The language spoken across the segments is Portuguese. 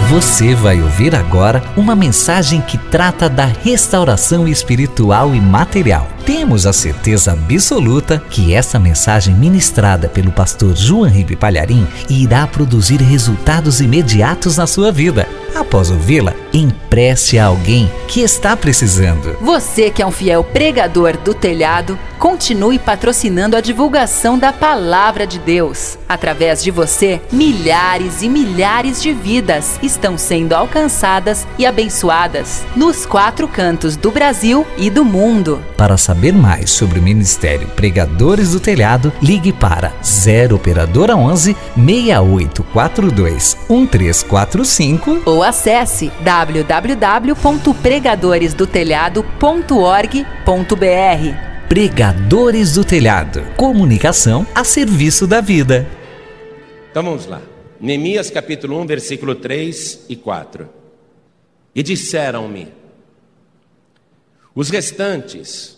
Você vai ouvir agora uma mensagem que trata da restauração espiritual e material. Temos a certeza absoluta que essa mensagem ministrada pelo pastor João Ribe Palharim irá produzir resultados imediatos na sua vida. Após ouvi-la, empreste a alguém que está precisando. Você que é um fiel pregador do telhado, continue patrocinando a divulgação da Palavra de Deus. Através de você, milhares e milhares de vidas estão sendo alcançadas e abençoadas nos 4 cantos do Brasil e do mundo. Para saber mais sobre o Ministério Pregadores do Telhado, ligue para 0 Operadora 11 6842 1345 ou acesse www.pregadoresdotelhado.org.br. Pregadores do Telhado, comunicação a serviço da vida. Então vamos lá. Neemias capítulo 1, versículo 3 e 4. E disseram-me: os restantes,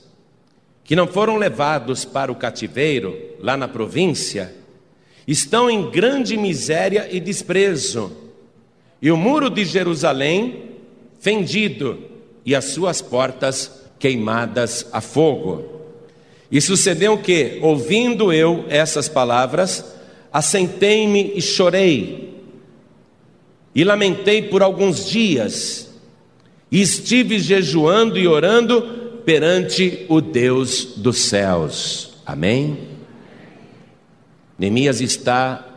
que não foram levados para o cativeiro, lá na província, estão em grande miséria e desprezo, e o muro de Jerusalém fendido, e as suas portas queimadas a fogo. E sucedeu que, ouvindo eu essas palavras, assentei-me e chorei, e lamentei por alguns dias, e estive jejuando e orando perante o Deus dos céus. Amém? Neemias está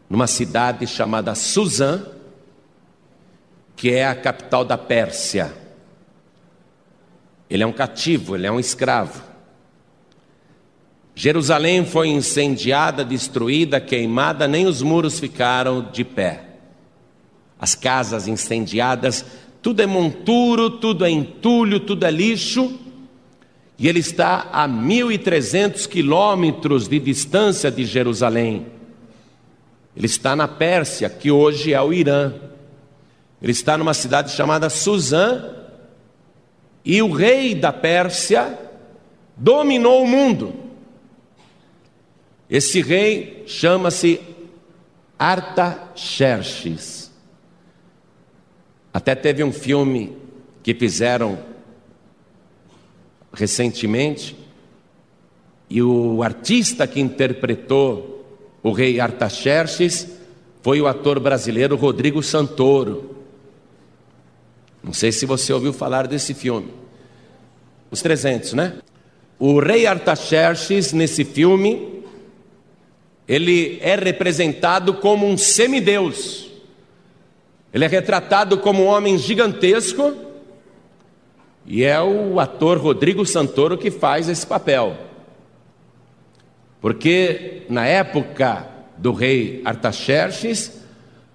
numa cidade chamada Suzã, que é a capital da Pérsia. Ele é um cativo, ele é um escravo. Jerusalém foi incendiada, destruída, queimada, nem os muros ficaram de pé. As casas incendiadas, tudo é monturo, tudo é entulho, tudo é lixo. E ele está a 1.300 quilômetros de distância de Jerusalém. Ele está na Pérsia, que hoje é o Irã. Ele está numa cidade chamada Suzã, e o rei da Pérsia dominou o mundo. Esse rei chama-se Artaxerxes. Até teve um filme que fizeram recentemente, e o artista que interpretou o rei Artaxerxes foi o ator brasileiro Rodrigo Santoro. Não sei se você ouviu falar desse filme. Os 300, né? O rei Artaxerxes, nesse filme, ele é representado como um semideus. Ele é retratado como um homem gigantesco, e é o ator Rodrigo Santoro que faz esse papel. Porque na época do rei Artaxerxes,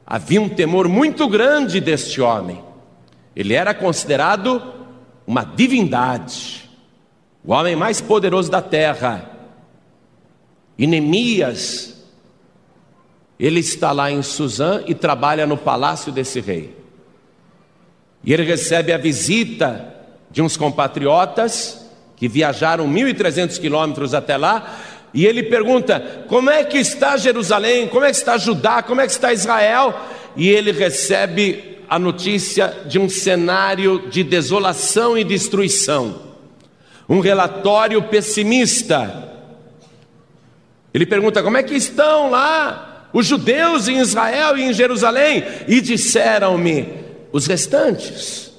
havia um temor muito grande deste homem. Ele era considerado uma divindade, o homem mais poderoso da terra. E Neemias, ele está lá em Suzã e trabalha no palácio desse rei. E ele recebe a visita de uns compatriotas que viajaram 1.300 quilômetros até lá. E ele pergunta: como é que está Jerusalém? Como é que está Judá? Como é que está Israel? E ele recebe a notícia de um cenário de desolação e destruição, um relatório pessimista. Ele pergunta: como é que estão lá os judeus em Israel e em Jerusalém? E disseram-me: os restantes,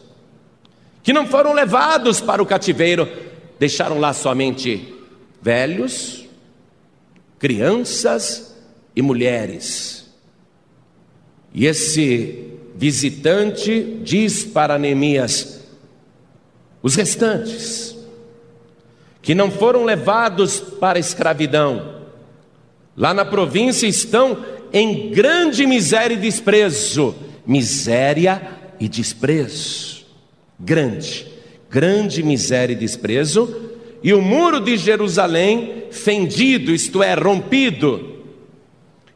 que não foram levados para o cativeiro, deixaram lá somente velhos, crianças e mulheres. E esse visitante diz para Neemias: os restantes, que não foram levados para a escravidão, lá na província estão em grande miséria e desprezo. Miséria e desprezo. Grande miséria e desprezo. E o muro de Jerusalém fendido, isto é, rompido,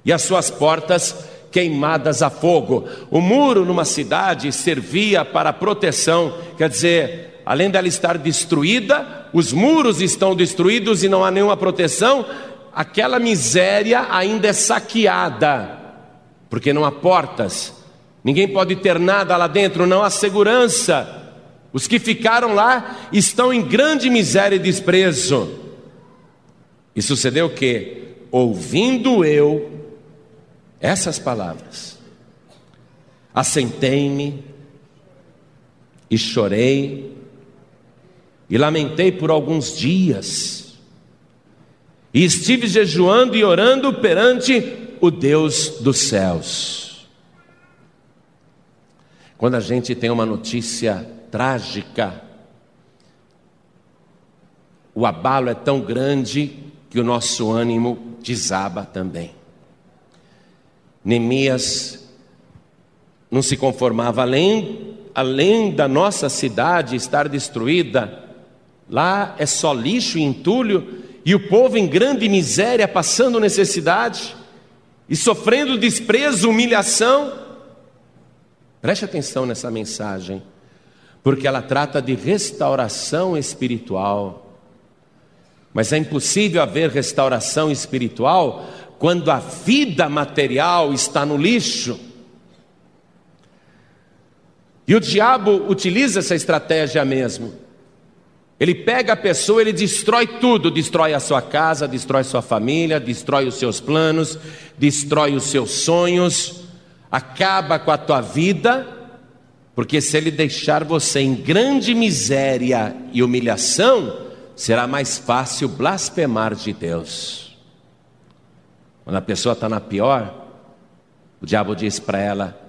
e as suas portas queimadas a fogo. O muro numa cidade servia para proteção, quer dizer, além dela estar destruída, os muros estão destruídos e não há nenhuma proteção, aquela miséria ainda é saqueada. porque não há portas, ninguém pode ter nada lá dentro, não há segurança. Os que ficaram lá estão em grande miséria e desprezo. E sucedeu o quê? Ouvindo eu essas palavras, assentei-me e chorei e lamentei por alguns dias, e estive jejuando e orando perante o Deus dos céus. Quando a gente tem uma notícia trágica, o abalo é tão grande que o nosso ânimo desaba também. Neemias não se conformava, além da nossa cidade estar destruída, lá é só lixo e entulho, e o povo em grande miséria, passando necessidade e sofrendo desprezo, humilhação. Preste atenção nessa mensagem, porque ela trata de restauração espiritual. Mas é impossível haver restauração espiritual quando a vida material está no lixo. E o diabo utiliza essa estratégia mesmo. Ele pega a pessoa, ele destrói tudo, destrói a sua casa, destrói sua família, destrói os seus planos, destrói os seus sonhos, acaba com a tua vida, porque se ele deixar você em grande miséria e humilhação, será mais fácil blasfemar de Deus. Quando a pessoa está na pior, o diabo diz para ela: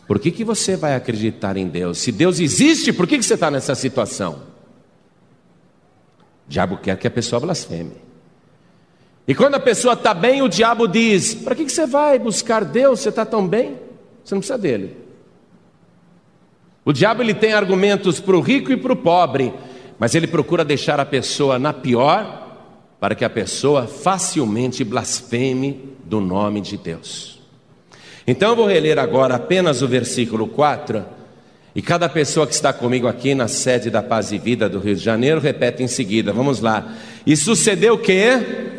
por que você vai acreditar em Deus? Se Deus existe, por que você está nessa situação? O diabo quer que a pessoa blasfeme. E quando a pessoa está bem, o diabo diz: para que você vai buscar Deus? Você está tão bem, você não precisa dele. O diabo ele tem argumentos para o rico e para o pobre, mas ele procura deixar a pessoa na pior, para que a pessoa facilmente blasfeme do nome de Deus. Então eu vou reler agora apenas o versículo 4, e cada pessoa que está comigo aqui na sede da Paz e Vida do Rio de Janeiro repete em seguida. Vamos lá. E sucedeu o quê?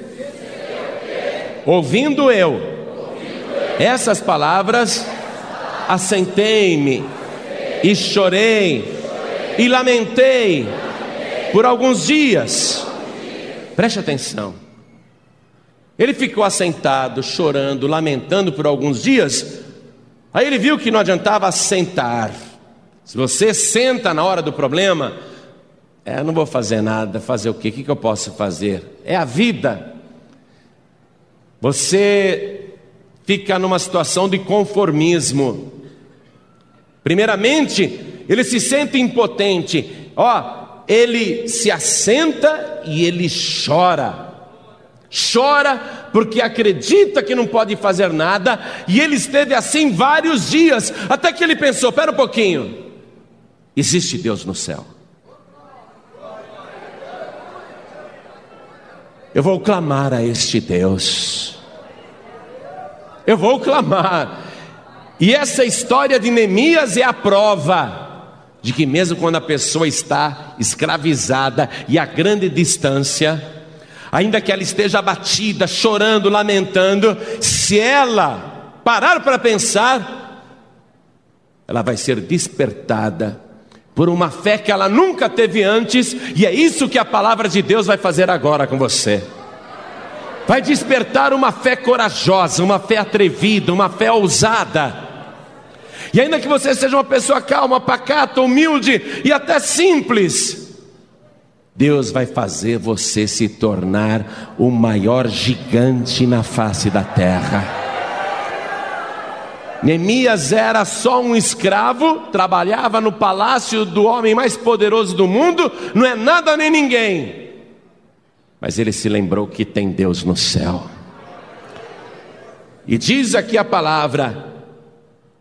Ouvindo eu essas palavras, assentei-me e chorei e lamentei por alguns dias. Preste atenção. Ele ficou assentado, chorando, lamentando por alguns dias. Aí ele viu que não adiantava sentar. Se você senta na hora do problema, não vou fazer nada. Fazer o quê? O que eu posso fazer? É a vida. Você fica numa situação de conformismo. Primeiramente, ele se sente impotente. Ele se assenta e ele chora. Chora porque acredita que não pode fazer nada. E ele esteve assim vários dias, até que ele pensou: espera um pouquinho, existe Deus no céu. Eu vou clamar a este Deus. Eu vou clamar. E essa história de Neemias é a prova de que mesmo quando a pessoa está escravizada e a grande distância, ainda que ela esteja abatida, chorando, lamentando, se ela parar para pensar, ela vai ser despertada por uma fé que ela nunca teve antes. E é isso que a palavra de Deus vai fazer agora com você. Vai despertar uma fé corajosa, uma fé atrevida, uma fé ousada. E ainda que você seja uma pessoa calma, pacata, humilde e até simples, Deus vai fazer você se tornar o maior gigante na face da terra. Neemias era só um escravo, trabalhava no palácio do homem mais poderoso do mundo, não é nada nem ninguém. Mas ele se lembrou que tem Deus no céu. E diz aqui a palavra: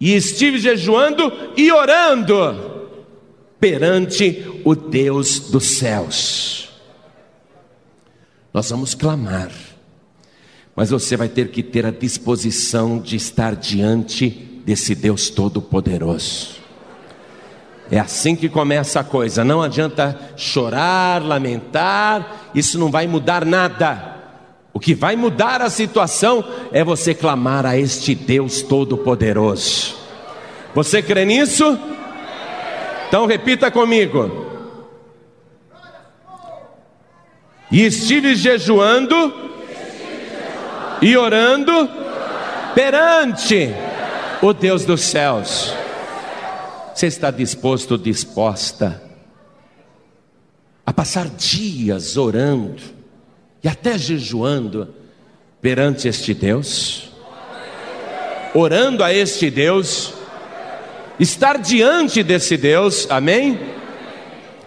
e estive jejuando e orando perante o Deus dos céus. Nós vamos clamar, mas você vai ter que ter a disposição de estar diante desse Deus Todo-Poderoso. É assim que começa a coisa. Não adianta chorar, lamentar, isso não vai mudar nada. O que vai mudar a situação é você clamar a este Deus Todo-Poderoso. Você crê nisso? Então repita comigo. E estive jejuando e orando perante o Deus dos céus. Você está disposto, disposta a passar dias orando e até jejuando perante este Deus? Orando a este Deus, estar diante desse Deus, amém?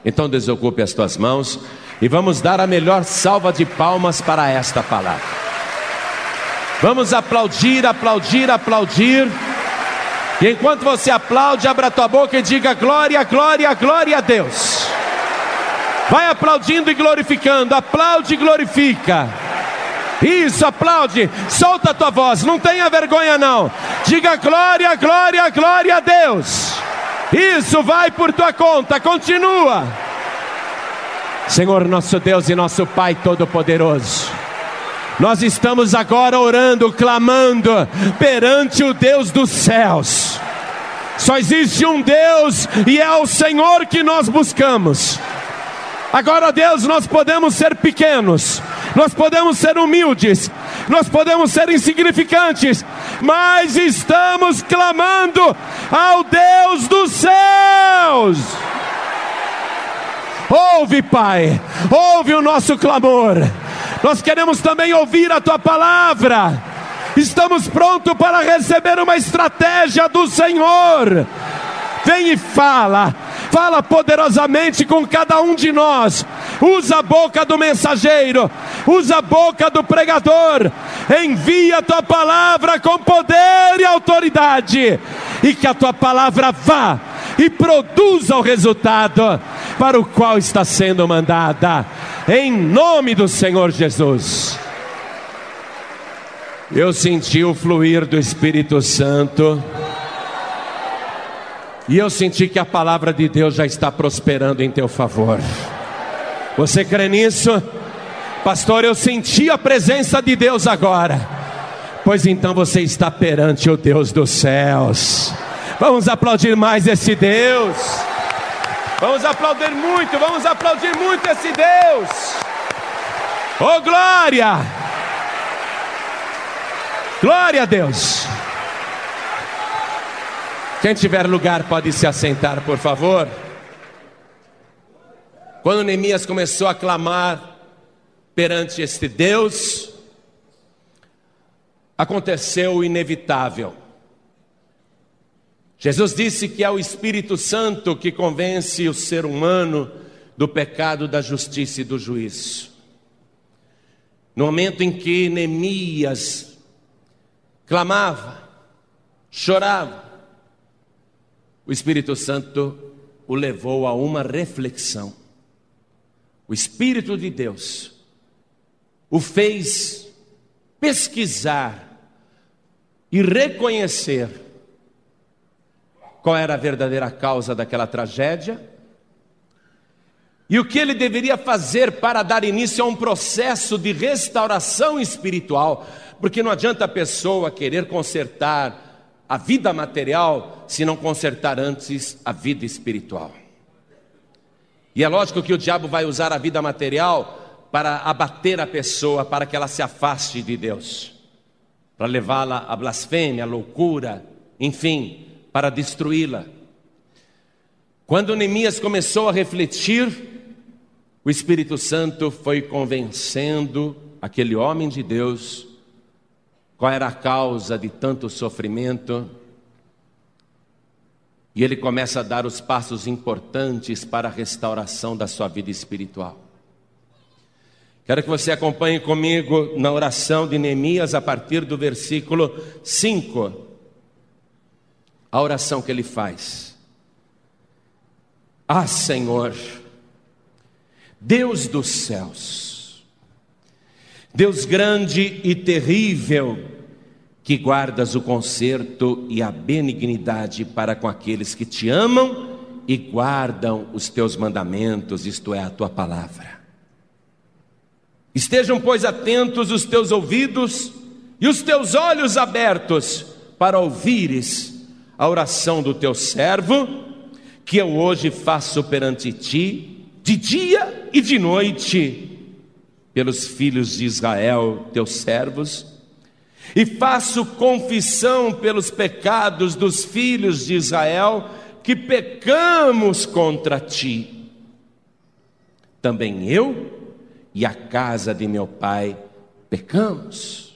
Então desocupe as tuas mãos e vamos dar a melhor salva de palmas para esta palavra. Vamos aplaudir, aplaudir, aplaudir. E enquanto você aplaude, abra a tua boca e diga glória, glória, glória a Deus. Vai aplaudindo e glorificando, aplaude e glorifica. Isso, aplaude, solta a tua voz, não tenha vergonha não. Diga glória, glória, glória a Deus. Isso, vai por tua conta, continua. Senhor nosso Deus e nosso Pai Todo-Poderoso, nós estamos agora orando, clamando perante o Deus dos céus. Só existe um Deus e é o Senhor que nós buscamos. Agora, Deus, nós podemos ser pequenos, nós podemos ser humildes, nós podemos ser insignificantes, mas estamos clamando ao Deus dos céus. Ouve, Pai, ouve o nosso clamor. Nós queremos também ouvir a Tua palavra. Estamos prontos para receber uma estratégia do Senhor. Vem e fala poderosamente com cada um de nós. Usa a boca do mensageiro, usa a boca do pregador. Envia a Tua palavra com poder e autoridade, e que a Tua palavra vá e produza o resultado para o qual está sendo mandada, em nome do Senhor Jesus. Eu senti o fluir do Espírito Santo, e eu senti que a palavra de Deus já está prosperando em teu favor. Você crê nisso? Pastor, eu senti a presença de Deus agora. Pois então você está perante o Deus dos céus. Vamos aplaudir mais esse Deus. Vamos aplaudir muito esse Deus. Oh, glória! Glória a Deus. Quem tiver lugar pode se assentar, por favor. Quando Neemias começou a clamar perante este Deus, aconteceu o inevitável. Jesus disse que é o Espírito Santo que convence o ser humano do pecado, da justiça e do juízo. No momento em que Neemias clamava, chorava, o Espírito Santo o levou a uma reflexão. O Espírito de Deus o fez pesquisar e reconhecer qual era a verdadeira causa daquela tragédia e o que ele deveria fazer para dar início a um processo de restauração espiritual, porque não adianta a pessoa querer consertar a vida material se não consertar antes a vida espiritual. E é lógico que o diabo vai usar a vida material para abater a pessoa, para que ela se afaste de Deus, para levá-la à blasfêmia, à loucura, enfim, para destruí-la. Quando Neemias começou a refletir, o Espírito Santo foi convencendo aquele homem de Deus qual era a causa de tanto sofrimento, e ele começa a dar os passos importantes para a restauração da sua vida espiritual. Quero que você acompanhe comigo na oração de Neemias a partir do versículo 5. A oração que ele faz: Ah, Senhor, Deus dos céus, Deus grande e terrível, que guardas o conserto e a benignidade para com aqueles que te amam e guardam os teus mandamentos, isto é, a tua palavra. Estejam, pois, atentos os teus ouvidos e os teus olhos abertos para ouvires a oração do teu servo, que eu hoje faço perante ti, de dia e de noite, pelos filhos de Israel, teus servos, e faço confissão pelos pecados dos filhos de Israel, que pecamos contra ti. Também eu e a casa de meu pai pecamos.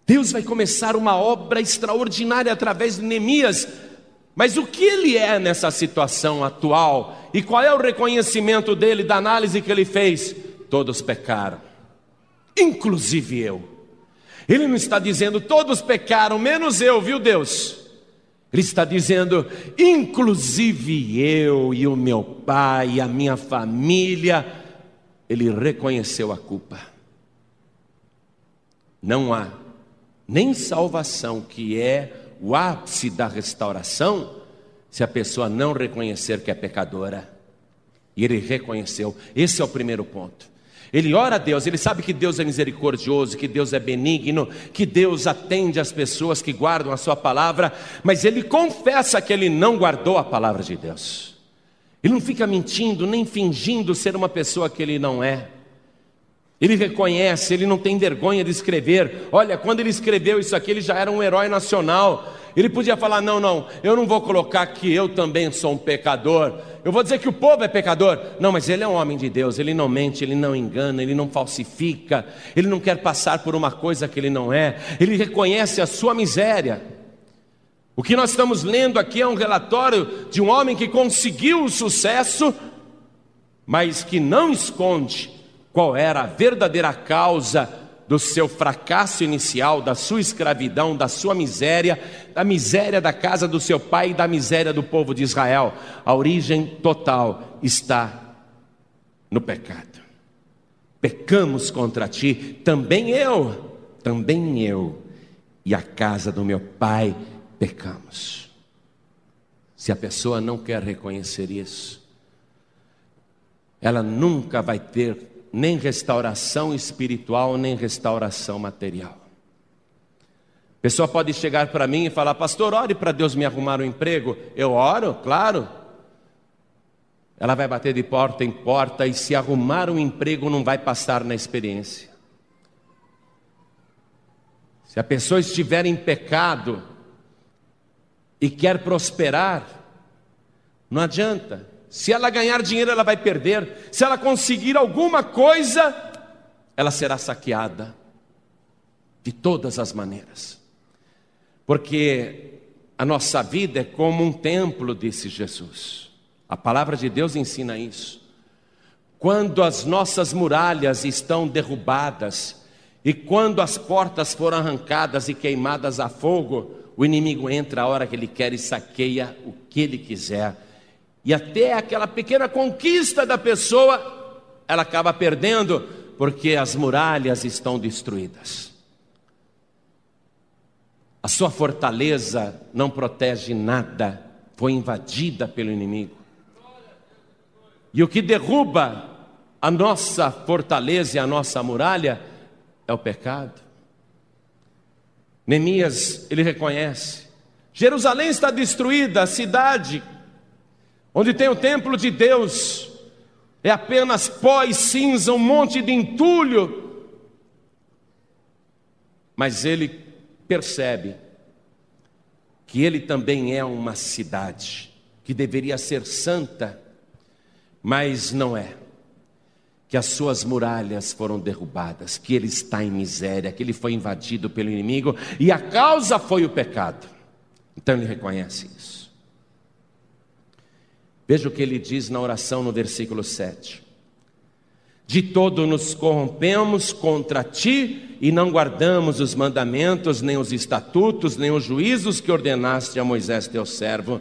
Deus vai começar uma obra extraordinária através de Neemias, mas o que ele é nessa situação atual? E qual é o reconhecimento dele, da análise que ele fez? Todos pecaram, inclusive eu. Ele não está dizendo todos pecaram, menos eu, viu Deus? Ele está dizendo, inclusive eu e o meu pai e a minha família. Ele reconheceu a culpa. Não há nem salvação, que é o ápice da restauração, se a pessoa não reconhecer que é pecadora. E ele reconheceu. Esse é o primeiro ponto. Ele ora a Deus, ele sabe que Deus é misericordioso, que Deus é benigno, que Deus atende as pessoas que guardam a sua palavra, mas ele confessa que ele não guardou a palavra de Deus. Ele não fica mentindo, nem fingindo ser uma pessoa que ele não é. Ele reconhece, ele não tem vergonha de escrever. Olha, quando ele escreveu isso aqui, ele já era um herói nacional. Ele podia falar, não, eu não vou colocar que eu também sou um pecador. Eu vou dizer que o povo é pecador. Não, mas ele é um homem de Deus, ele não mente, ele não engana, ele não falsifica. Ele não quer passar por uma coisa que ele não é. Ele reconhece a sua miséria. O que nós estamos lendo aqui é um relatório de um homem que conseguiu o sucesso, mas que não esconde qual era a verdadeira causa do seu fracasso inicial, da sua escravidão, da sua miséria, da miséria da casa do seu pai e da miséria do povo de Israel. A origem total está no pecado. Pecamos contra ti, também eu e a casa do meu pai pecamos. Se a pessoa não quer reconhecer isso, ela nunca vai ter nem restauração espiritual, nem restauração material. A pessoa pode chegar para mim e falar, pastor, ore para Deus me arrumar um emprego. Eu oro, claro. Ela vai bater de porta em porta e se arrumar um emprego não vai passar na experiência. Se a pessoa estiver em pecado e quer prosperar, não adianta. Se ela ganhar dinheiro, ela vai perder. Se ela conseguir alguma coisa, ela será saqueada de todas as maneiras. Porque a nossa vida é como um templo, disse Jesus. A palavra de Deus ensina isso. Quando as nossas muralhas estão derrubadas e quando as portas foram arrancadas e queimadas a fogo, o inimigo entra a hora que ele quer e saqueia o que ele quiser. E até aquela pequena conquista da pessoa, ela acaba perdendo, porque as muralhas estão destruídas. A sua fortaleza não protege nada, foi invadida pelo inimigo. E o que derruba a nossa fortaleza e a nossa muralha é o pecado. Neemias, ele reconhece, Jerusalém está destruída, a cidade onde tem o templo de Deus é apenas pó e cinza, um monte de entulho. Mas ele percebe que ele também é uma cidade que deveria ser santa, mas não é. Que as suas muralhas foram derrubadas, que ele está em miséria, que ele foi invadido pelo inimigo e a causa foi o pecado. Então ele reconhece isso. Veja o que ele diz na oração no versículo 7. De todo nos corrompemos contra ti e não guardamos os mandamentos, nem os estatutos, nem os juízos que ordenaste a Moisés teu servo.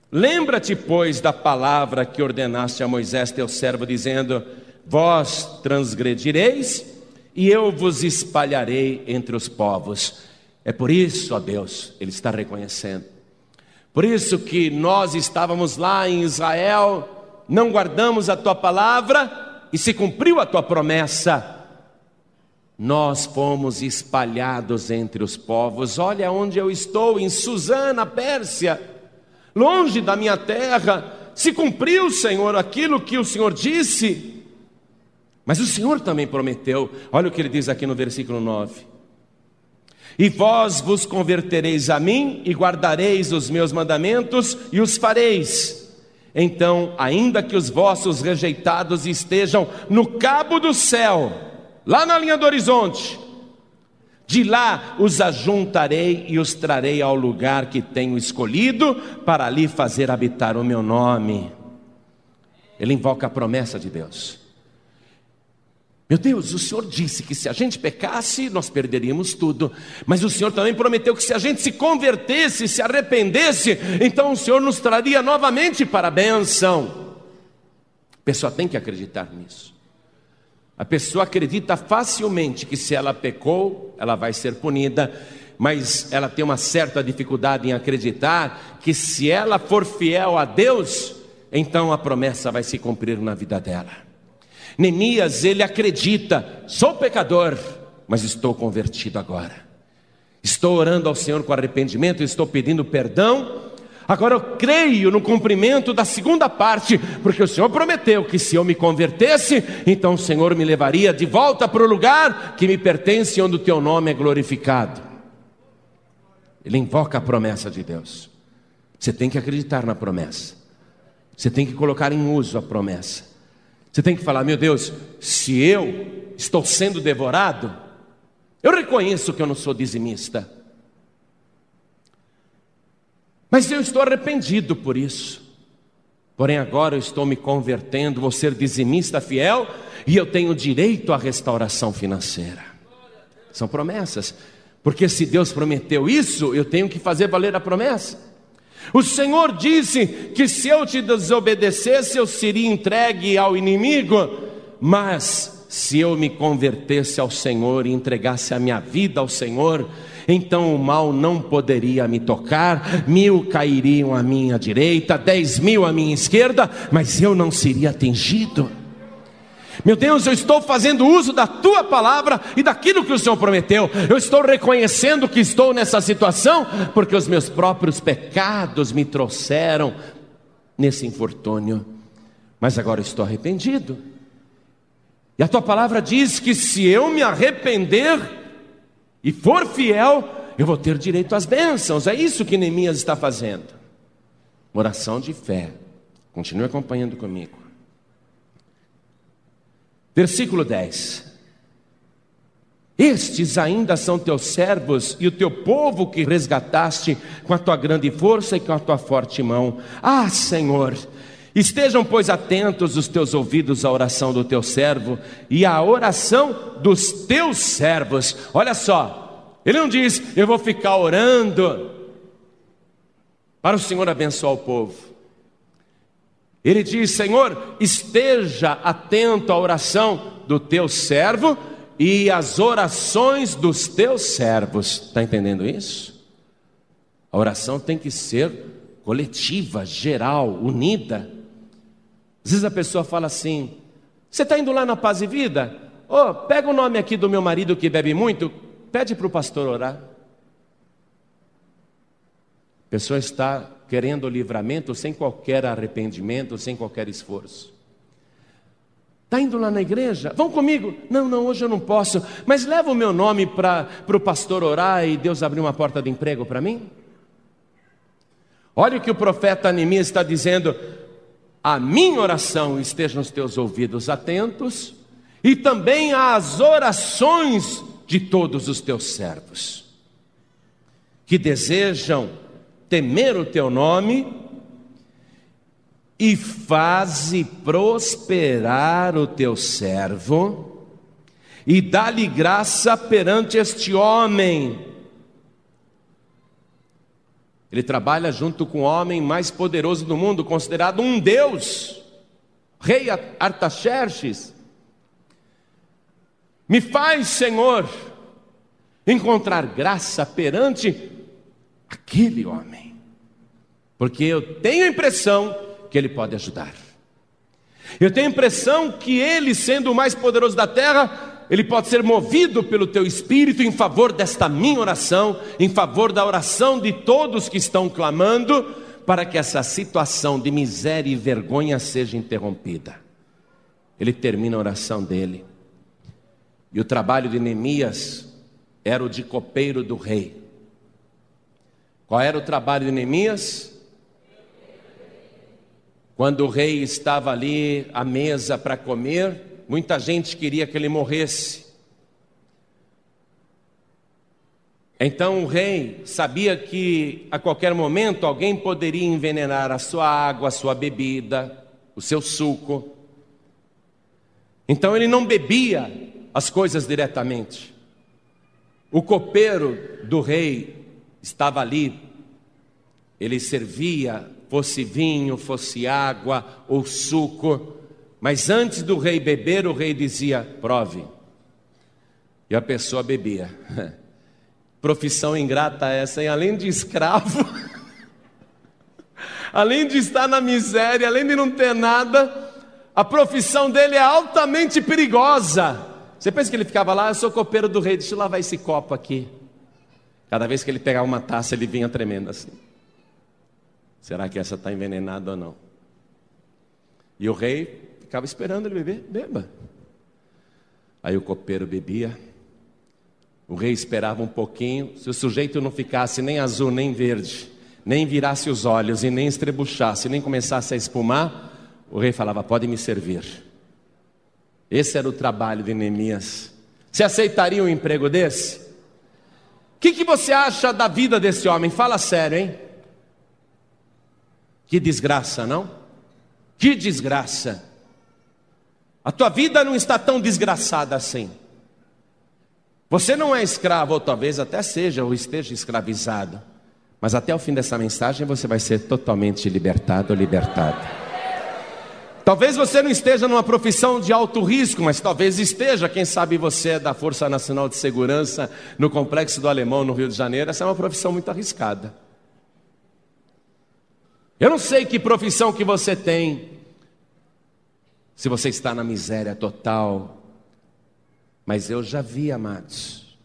Lembra-te, pois, da palavra que ordenaste a Moisés teu servo, dizendo, vós transgredireis e eu vos espalharei entre os povos. É por isso, ó Deus, ele está reconhecendo. Por isso que nós estávamos lá em Israel, não guardamos a tua palavra, e se cumpriu a tua promessa. Nós fomos espalhados entre os povos. Olha onde eu estou, em Suzã, na Pérsia, longe da minha terra. Se cumpriu, Senhor, aquilo que o Senhor disse. Mas o Senhor também prometeu. Olha o que ele diz aqui no versículo 9: e vós vos convertereis a mim, e guardareis os meus mandamentos, e os fareis. Então, ainda que os vossos rejeitados estejam no cabo do céu, lá na linha do horizonte, de lá os ajuntarei e os trarei ao lugar que tenho escolhido, para ali fazer habitar o meu nome. Ele invoca a promessa de Deus. Meu Deus, o Senhor disse que se a gente pecasse, nós perderíamos tudo. Mas o Senhor também prometeu que se a gente se convertesse, se arrependesse, então o Senhor nos traria novamente para a bênção. A pessoa tem que acreditar nisso. A pessoa acredita facilmente que se ela pecou, ela vai ser punida. Mas ela tem uma certa dificuldade em acreditar que se ela for fiel a Deus, então a promessa vai se cumprir na vida dela. Neemias, ele acredita: sou pecador, mas estou convertido agora. Estou orando ao Senhor com arrependimento, estou pedindo perdão. Agora eu creio no cumprimento da segunda parte, porque o Senhor prometeu que se eu me convertesse, então o Senhor me levaria de volta para o lugar que me pertence, onde o teu nome é glorificado. Ele invoca a promessa de Deus. Você tem que acreditar na promessa. Você tem que colocar em uso a promessa. Você tem que falar: meu Deus, se eu estou sendo devorado, eu reconheço que eu não sou dizimista, mas eu estou arrependido por isso. Porém agora eu estou me convertendo, vou ser dizimista fiel, e eu tenho direito à restauração financeira. São promessas, porque se Deus prometeu isso, eu tenho que fazer valer a promessa. O Senhor disse que se eu te desobedecesse, eu seria entregue ao inimigo. Mas se eu me convertesse ao Senhor e entregasse a minha vida ao Senhor, então o mal não poderia me tocar. 1000 cairiam à minha direita, 10.000 à minha esquerda, mas eu não seria atingido. Meu Deus, eu estou fazendo uso da tua palavra e daquilo que o Senhor prometeu. Eu estou reconhecendo que estou nessa situação, porque os meus próprios pecados me trouxeram nesse infortúnio. Mas agora eu estou arrependido. E a tua palavra diz que se eu me arrepender e for fiel, eu vou ter direito às bênçãos. É isso que Neemias está fazendo. Oração de fé. Continue acompanhando comigo. Versículo 10: estes ainda são teus servos e o teu povo que resgataste com a tua grande força e com a tua forte mão. Ah, Senhor, estejam pois atentos os teus ouvidos à oração do teu servo e à oração dos teus servos. Olha só, ele não diz: eu vou ficar orando para o Senhor abençoar o povo. Ele diz: Senhor, esteja atento à oração do teu servo e às orações dos teus servos. Está entendendo isso? A oração tem que ser coletiva, geral, unida. Às vezes a pessoa fala assim: você está indo lá na Paz e Vida? Pega o nome aqui do meu marido que bebe muito, pede para o pastor orar. A pessoa está querendo o livramento sem qualquer arrependimento, sem qualquer esforço. Está indo lá na igreja? Vão comigo? Não, hoje eu não posso, mas leva o meu nome para o pastor orar e Deus abrir uma porta de emprego para mim? Olha o que o profeta Neemias está dizendo: a minha oração esteja nos teus ouvidos atentos, e também às orações de todos os teus servos, que desejam temer o teu nome, e faze prosperar o teu servo, e dá-lhe graça perante este homem. Ele trabalha junto com o homem mais poderoso do mundo, considerado um deus, rei Artaxerxes. Me faz, Senhor, encontrar graça perante aquele homem, porque eu tenho a impressão que ele pode ajudar. Eu tenho a impressão que ele, sendo o mais poderoso da terra, ele pode ser movido pelo teu espírito em favor desta minha oração, em favor da oração de todos que estão clamando, para que essa situação de miséria e vergonha seja interrompida. Ele termina a oração dele. E o trabalho de Neemias era o de copeiro do rei. Qual era o trabalho de Neemias? Quando o rei estava ali à mesa para comer, muita gente queria que ele morresse. Então o rei sabia que a qualquer momento alguém poderia envenenar a sua água, a sua bebida, o seu suco. Então ele não bebia as coisas diretamente. O copeiro do rei estava ali, ele servia, fosse vinho, fosse água ou suco, mas antes do rei beber, o rei dizia: prove. E a pessoa bebia. Profissão ingrata essa, hein? Além de escravo, além de estar na miséria, além de não ter nada, a profissão dele é altamente perigosa. Você pensa que ele ficava lá: eu sou copeiro do rei, deixa eu lavar esse copo aqui. Cada vez que ele pegava uma taça, ele vinha tremendo assim: será que essa está envenenada ou não? E o rei ficava esperando ele beber. Beba. Aí o copeiro bebia. O rei esperava um pouquinho. Se o sujeito não ficasse nem azul nem verde, nem virasse os olhos e nem estrebuchasse, nem começasse a espumar, o rei falava: pode me servir. Esse era o trabalho de Neemias. Você aceitaria um emprego desse? O que você acha da vida desse homem? Fala sério, hein? Que desgraça, não? Que desgraça. A tua vida não está tão desgraçada assim. Você não é escravo, ou talvez até seja, ou esteja escravizado, mas até o fim dessa mensagem você vai ser totalmente libertado ou libertada. Talvez você não esteja numa profissão de alto risco, mas talvez esteja. Quem sabe você é da Força Nacional de Segurança no Complexo do Alemão, no Rio de Janeiro. Essa é uma profissão muito arriscada. Eu não sei que profissão que você tem, se você está na miséria total, mas eu já vi, amados,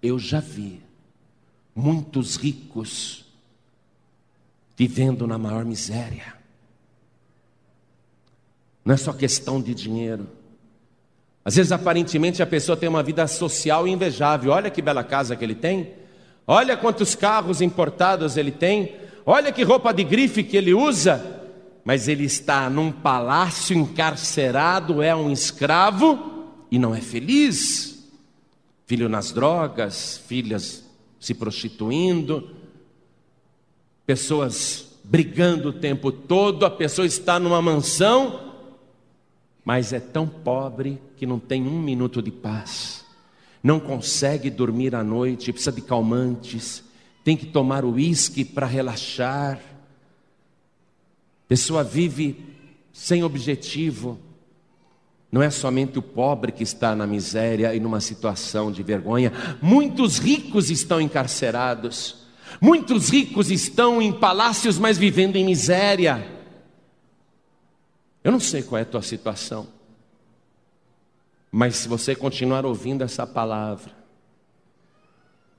eu já vi muitos ricos vivendo na maior miséria. Não é só questão de dinheiro. Às vezes aparentemente a pessoa tem uma vida social invejável. Olha que bela casa que ele tem, olha quantos carros importados ele tem, olha que roupa de grife que ele usa, mas ele está num palácio encarcerado, é um escravo e não é feliz. Filho nas drogas, filhas se prostituindo, pessoas brigando o tempo todo. A pessoa está numa mansão, mas é tão pobre que não tem um minuto de paz, não consegue dormir à noite, precisa de calmantes, tem que tomar uísque para relaxar. Pessoa vive sem objetivo. Não é somente o pobre que está na miséria e numa situação de vergonha. Muitos ricos estão encarcerados, muitos ricos estão em palácios, mas vivendo em miséria. Eu não sei qual é a tua situação, mas se você continuar ouvindo essa palavra,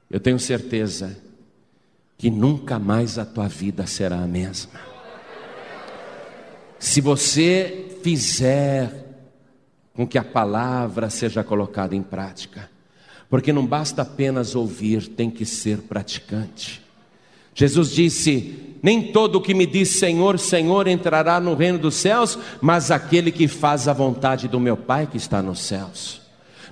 eu tenho certeza que nunca mais a tua vida será a mesma. Se você fizer com que a palavra seja colocada em prática, porque não basta apenas ouvir, tem que ser praticante. Jesus disse: nem todo o que me diz Senhor, Senhor entrará no reino dos céus, mas aquele que faz a vontade do meu Pai que está nos céus.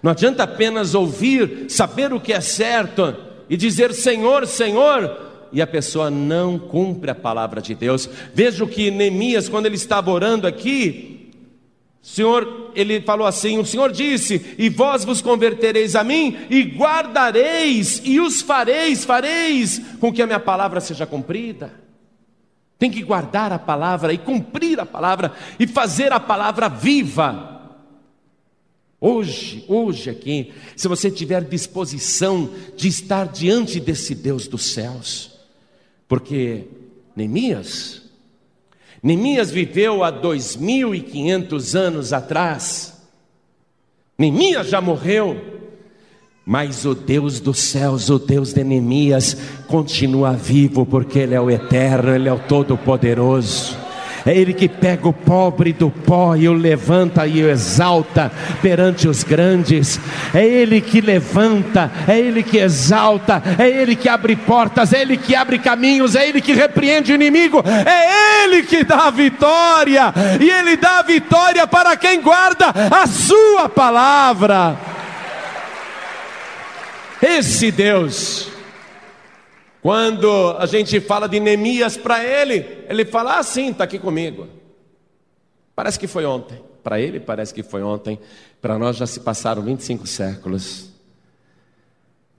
Não adianta apenas ouvir, saber o que é certo e dizer Senhor, Senhor, e a pessoa não cumpre a palavra de Deus. Veja o que Neemias, quando ele estava orando aqui, Senhor, ele falou assim: o Senhor disse: e vós vos convertereis a mim, e guardareis, e os fareis com que a minha palavra seja cumprida. Tem que guardar a palavra e cumprir a palavra, e fazer a palavra viva. Hoje aqui, se você tiver disposição de estar diante desse Deus dos céus, porque Neemias Neemias viveu há 2.500 anos atrás. Neemias já morreu. Mas o Deus dos céus, o Deus de Neemias, continua vivo, porque Ele é o eterno, Ele é o todo-poderoso. É Ele que pega o pobre do pó e o levanta e o exalta perante os grandes. É Ele que levanta, é Ele que exalta, é Ele que abre portas, é Ele que abre caminhos, é Ele que repreende o inimigo, é Ele que dá a vitória. E Ele dá a vitória para quem guarda a sua palavra. Esse Deus, quando a gente fala de Neemias para ele fala assim, está aqui comigo. Parece que foi ontem. Para ele parece que foi ontem. Para nós já se passaram 25 séculos.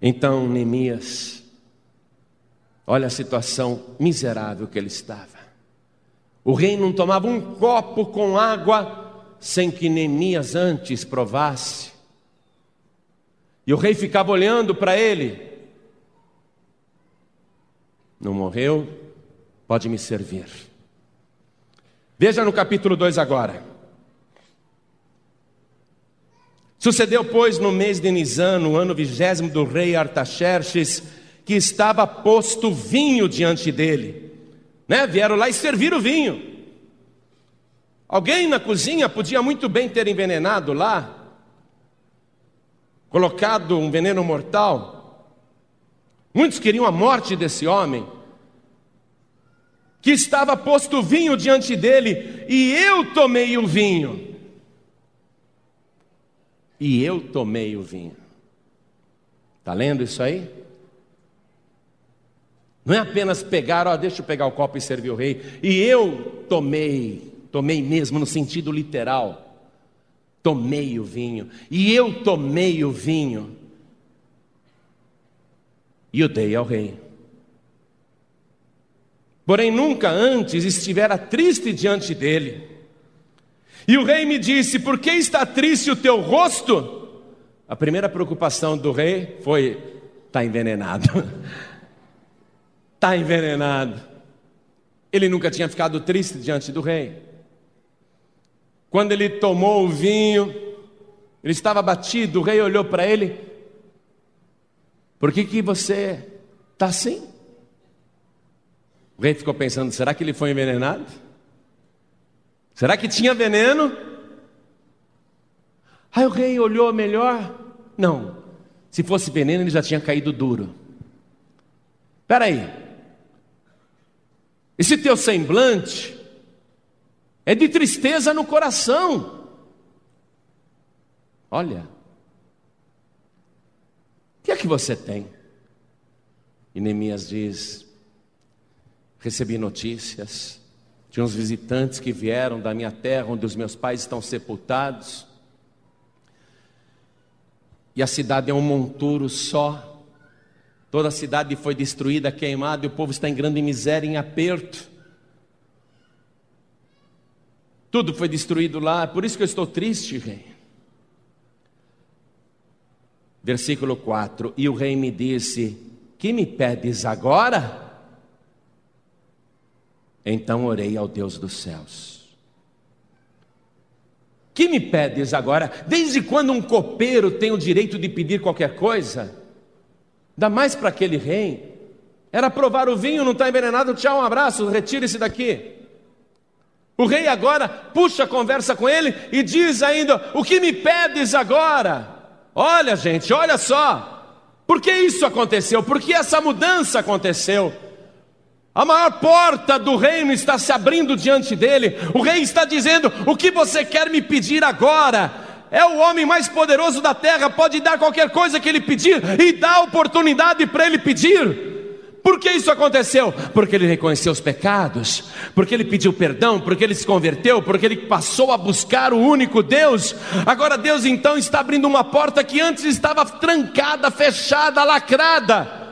Então Neemias, olha a situação miserável que ele estava. O rei não tomava um copo com água sem que Neemias antes provasse. E o rei ficava olhando para ele. Não morreu, pode me servir. Veja no capítulo 2 agora. Sucedeu, pois, no mês de Nisan, no ano 20º do rei Artaxerxes, que estava posto vinho diante dele. Vieram lá e serviram o vinho. Alguém na cozinha podia muito bem ter envenenado lá, colocado um veneno mortal. Muitos queriam a morte desse homem, que estava posto vinho diante dele, e eu tomei o vinho. E eu tomei o vinho. Está lendo isso aí? Não é apenas pegar, deixa eu pegar o copo e servir o rei. E eu tomei mesmo no sentido literal. Tomei o vinho. E eu tomei o vinho. E o dei ao rei. Porém nunca antes estivera triste diante dele. E o rei me disse: por que está triste o teu rosto? A primeira preocupação do rei foi: está envenenado. Está envenenado. Ele nunca tinha ficado triste diante do rei. Quando ele tomou o vinho, ele estava abatido. O rei olhou para ele: por que você está assim? O rei ficou pensando: será que ele foi envenenado? Será que tinha veneno? Aí o rei olhou melhor. Não, se fosse veneno ele já tinha caído duro. Espera aí, esse teu semblante é de tristeza no coração. Olha, o que é que você tem? E Neemias diz: recebi notícias de uns visitantes que vieram da minha terra, onde os meus pais estão sepultados, e a cidade é um monturo só. Toda a cidade foi destruída, queimada, e o povo está em grande miséria, em aperto. Tudo foi destruído lá, por isso que eu estou triste, rei. Versículo 4: e o rei me disse: que me pedes agora? Então orei ao Deus dos céus. Que me pedes agora? Desde quando um copeiro tem o direito de pedir qualquer coisa? Ainda mais para aquele rei. Era provar o vinho, não está envenenado, tchau, um abraço, retire-se daqui. O rei agora puxa a conversa com ele e diz ainda: o que me pedes agora? Olha, gente, olha só. Por que isso aconteceu? Por que essa mudança aconteceu? A maior porta do reino está se abrindo diante dele. O rei está dizendo: o que você quer me pedir agora? É o homem mais poderoso da terra, pode dar qualquer coisa que ele pedir, e dá oportunidade para ele pedir. Por que isso aconteceu? Porque ele reconheceu os pecados, porque ele pediu perdão, porque ele se converteu, porque ele passou a buscar o único Deus. Agora Deus então está abrindo uma porta que antes estava trancada, fechada, lacrada.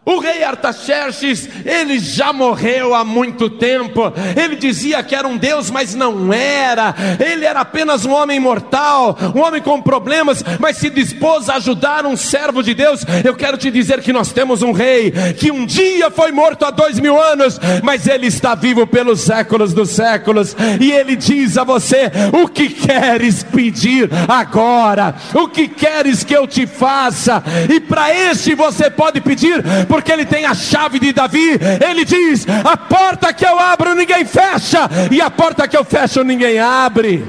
O rei Artaxerxes, ele já morreu há muito tempo. Ele dizia que era um deus, mas não era. Ele era apenas um homem mortal, um homem com problemas, mas se dispôs a ajudar um servo de Deus. Eu quero te dizer que nós temos um rei que um dia foi morto há 2000 anos, mas ele está vivo pelos séculos dos séculos. E ele diz a você: o que queres pedir agora? O que queres que eu te faça? E para este você pode pedir, porque ele tem a chave de Davi. Ele diz: a porta que eu abro ninguém fecha, e a porta que eu fecho ninguém abre.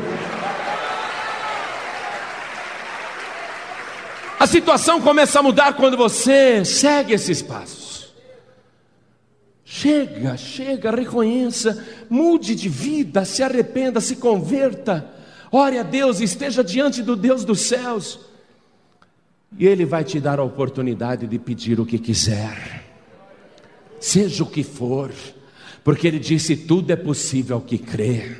A situação começa a mudar quando você segue esses passos. Chega, reconheça, mude de vida, se arrependa, se converta, ore a Deus, esteja diante do Deus dos céus, e Ele vai te dar a oportunidade de pedir o que quiser, seja o que for, porque Ele disse: tudo é possível ao que crê.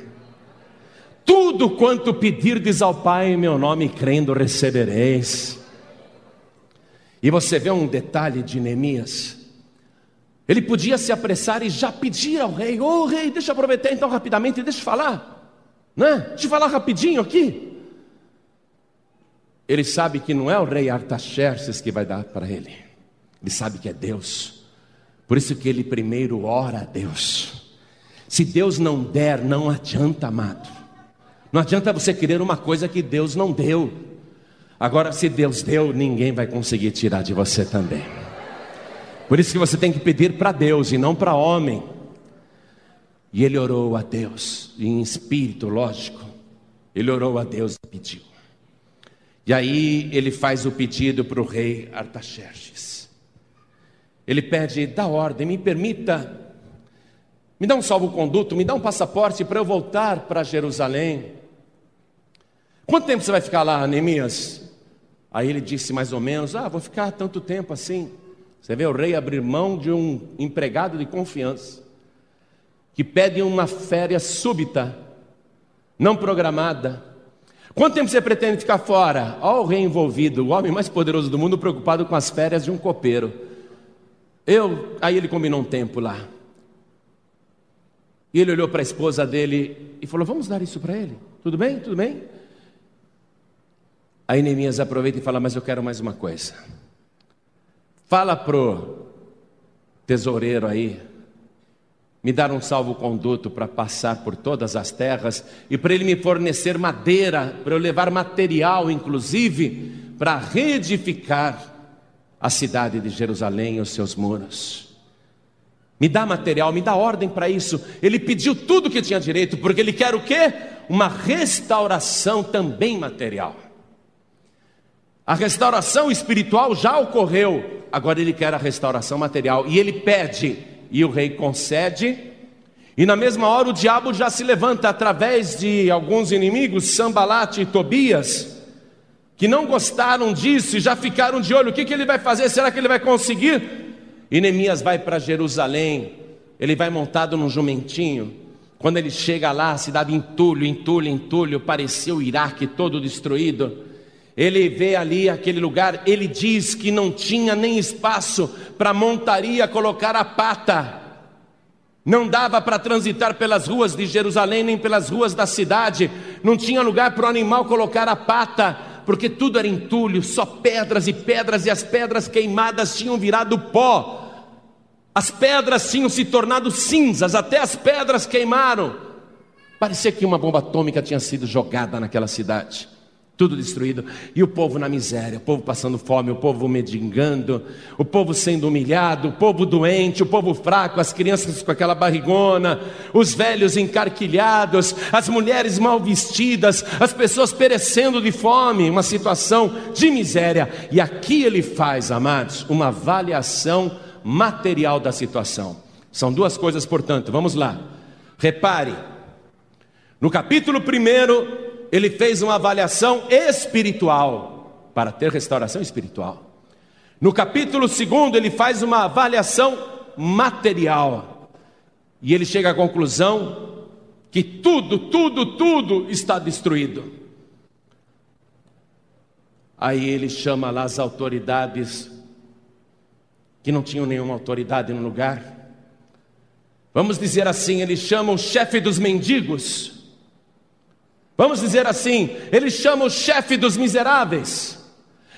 Tudo quanto pedirdes ao Pai em meu nome, crendo, recebereis. E você vê um detalhe de Neemias. Ele podia se apressar e já pedir ao rei: ô rei, deixa eu aproveitar então rapidamente, deixa eu falar, né? Deixa eu falar rapidinho aqui. Ele sabe que não é o rei Artaxerxes que vai dar para ele. Ele sabe que é Deus. Por isso que ele primeiro ora a Deus. Se Deus não der, não adianta, amado. Não adianta você querer uma coisa que Deus não deu. Agora, se Deus deu, ninguém vai conseguir tirar de você também. Por isso que você tem que pedir para Deus e não para homem. E ele orou a Deus, em espírito, lógico. Ele orou a Deus e pediu. E aí ele faz o pedido para o rei Artaxerxes. Ele pede: dá ordem, me permita, me dá um salvo-conduto, me dá um passaporte para eu voltar para Jerusalém. Quanto tempo você vai ficar lá, Neemias? Aí ele disse mais ou menos: vou ficar tanto tempo assim. Você vê o rei abrir mão de um empregado de confiança, que pede uma férias súbita, não programada. Quanto tempo você pretende ficar fora? Olha o rei envolvido, o homem mais poderoso do mundo, preocupado com as férias de um copeiro. Aí ele combinou um tempo lá. E ele olhou para a esposa dele e falou: vamos dar isso para ele? Tudo bem? Tudo bem? Aí Neemias aproveita e fala: mas eu quero mais uma coisa. Fala pro tesoureiro aí, me dar um salvo-conduto para passar por todas as terras, e para ele me fornecer madeira, para eu levar material, inclusive, para reedificar a cidade de Jerusalém e os seus muros. Me dá material, me dá ordem para isso. Ele pediu tudo que tinha direito, porque ele quer o quê? Uma restauração também material. A restauração espiritual já ocorreu, agora ele quer a restauração material, e ele pede, e o rei concede. E na mesma hora o diabo já se levanta através de alguns inimigos, Sambalate e Tobias, que não gostaram disso e já ficaram de olho. O que ele vai fazer? Será que ele vai conseguir? E Neemias vai para Jerusalém. Ele vai montado num jumentinho. Quando ele chega lá, a cidade entulho, parecia o Iraque todo destruído. Ele vê ali aquele lugar. Ele diz que não tinha nem espaço para a montaria colocar a pata. Não dava para transitar pelas ruas de Jerusalém, nem pelas ruas da cidade. Não tinha lugar para o animal colocar a pata, porque tudo era entulho, só pedras e pedras, e as pedras queimadas tinham virado pó. As pedras tinham se tornado cinzas, até as pedras queimaram. Parecia que uma bomba atômica tinha sido jogada naquela cidade. Tudo destruído, e o povo na miséria, o povo passando fome, o povo mendigando, o povo sendo humilhado, o povo doente, o povo fraco, as crianças com aquela barrigona, os velhos encarquilhados, as mulheres mal vestidas, as pessoas perecendo de fome, uma situação de miséria. E aqui ele faz, amados, uma avaliação material da situação. São duas coisas, portanto, vamos lá. Repare, no capítulo 1, ele fez uma avaliação espiritual, para ter restauração espiritual. No capítulo 2, ele faz uma avaliação material. E ele chega à conclusão que tudo está destruído. Aí ele chama lá as autoridades que não tinham nenhuma autoridade no lugar. Vamos dizer assim, ele chama o chefe dos mendigos. Vamos dizer assim, ele chama o chefe dos miseráveis.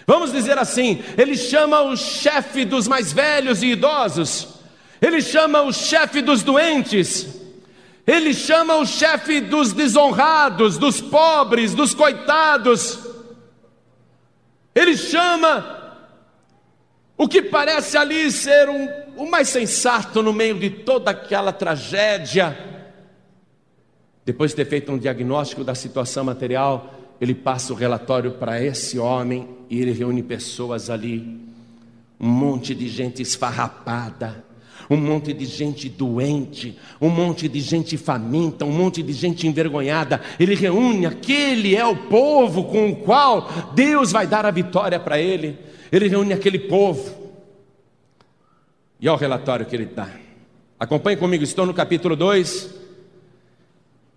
Vamos dizer assim, ele chama o chefe dos mais velhos e idosos. Ele chama o chefe dos doentes. Ele chama o chefe dos desonrados, dos pobres, dos coitados. Ele chama o que parece ali ser o mais sensato no meio de toda aquela tragédia. Depois de ter feito um diagnóstico da situação material, ele passa o relatório para esse homem e ele reúne pessoas ali. Um monte de gente esfarrapada, um monte de gente doente, um monte de gente faminta, um monte de gente envergonhada. Ele reúne, aquele é o povo com o qual Deus vai dar a vitória para ele. Ele reúne aquele povo. E olha o relatório que ele dá. Acompanhe comigo, estou no capítulo 2,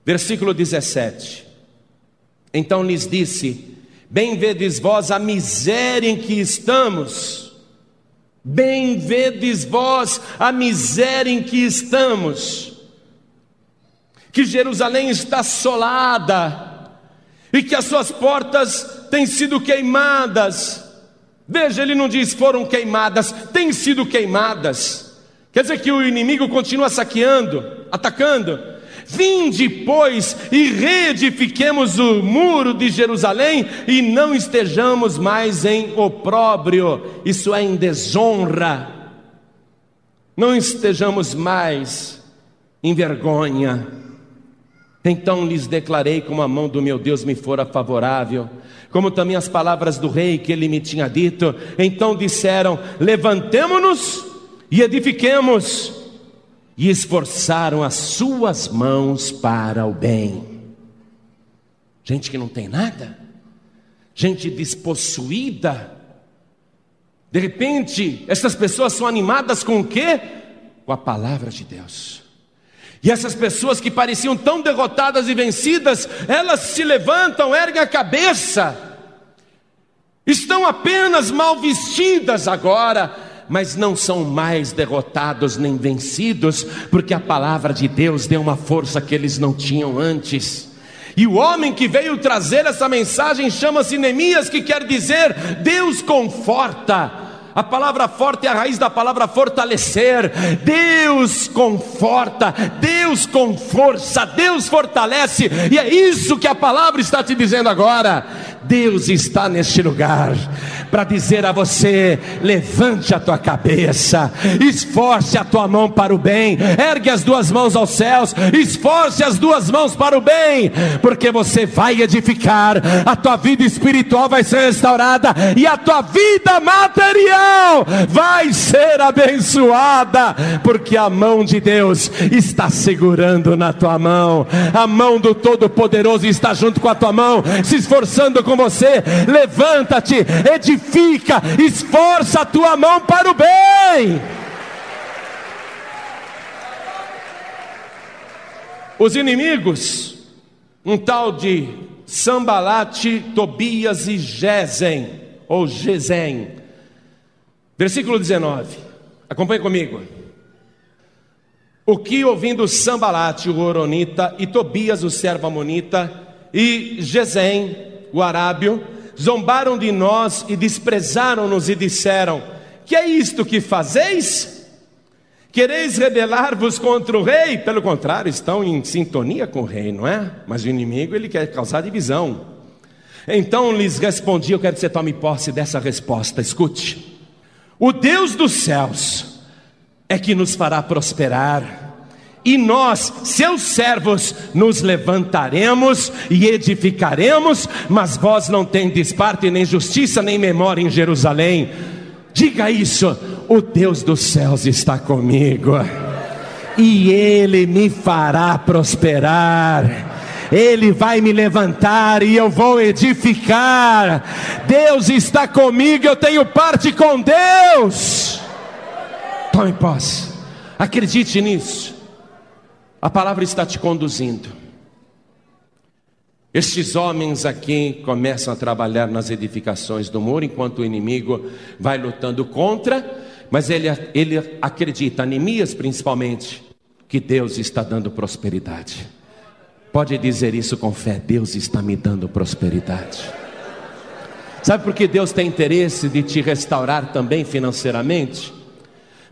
versículo 17. Então lhes disse: bem vedes vós a miséria em que estamos. Bem vedes vós a miséria em que estamos. Que Jerusalém está assolada e que as suas portas têm sido queimadas. Veja, ele não diz foram queimadas, têm sido queimadas. Quer dizer que o inimigo continua saqueando, atacando. Vinde, pois, e reedifiquemos o muro de Jerusalém, e não estejamos mais em opróbrio, isso é, em desonra. Não estejamos mais em vergonha. Então lhes declarei como a mão do meu Deus me fora favorável, como também as palavras do rei que ele me tinha dito. Então disseram: levantemo-nos e edifiquemos. E esforçaram as suas mãos para o bem. Gente que não tem nada, gente despossuída. De repente, essas pessoas são animadas com o quê? Com a palavra de Deus. E essas pessoas que pareciam tão derrotadas e vencidas, elas se levantam, erguem a cabeça. Estão apenas mal vestidas agora, mas não são mais derrotados nem vencidos, porque a palavra de Deus deu uma força que eles não tinham antes. E o homem que veio trazer essa mensagem chama-se Neemias, que quer dizer Deus conforta. A palavra forte é a raiz da palavra fortalecer. Deus conforta, Deus com força, Deus fortalece. E é isso que a palavra está te dizendo agora. Deus está neste lugar para dizer a você: levante a tua cabeça, esforce a tua mão para o bem, ergue as duas mãos aos céus, esforce as duas mãos para o bem, porque você vai edificar, a tua vida espiritual vai ser restaurada e a tua vida material vai ser abençoada, porque a mão de Deus está segurando na tua mão, a mão do Todo-Poderoso está junto com a tua mão, se esforçando com você. Levanta-te, edifica, esforça a tua mão para o bem. Os inimigos, um tal de Sambalate, Tobias e Gesem, ou Gesem. Versículo 19, acompanhe comigo. O que, ouvindo Sambalate, o horonita, e Tobias, o servo amonita, e Gesem, o arábio, zombaram de nós e desprezaram-nos e disseram: que é isto que fazeis? Quereis rebelar-vos contra o rei? Pelo contrário, estão em sintonia com o rei, não é? Mas o inimigo, ele quer causar divisão. Então lhes respondi, eu quero que você tome posse dessa resposta, escute: o Deus dos céus é que nos fará prosperar, e nós, seus servos, nos levantaremos e edificaremos, mas vós não tendes parte, nem justiça, nem memória em Jerusalém. Diga isso: o Deus dos céus está comigo, e Ele me fará prosperar. Ele vai me levantar e eu vou edificar. Deus está comigo, eu tenho parte com Deus. Tome posse, acredite nisso. A palavra está te conduzindo. Estes homens aqui começam a trabalhar nas edificações do muro, enquanto o inimigo vai lutando contra. Mas ele acredita, Neemias principalmente, que Deus está dando prosperidade. Pode dizer isso com fé: Deus está me dando prosperidade. Sabe por que Deus tem interesse de te restaurar também financeiramente?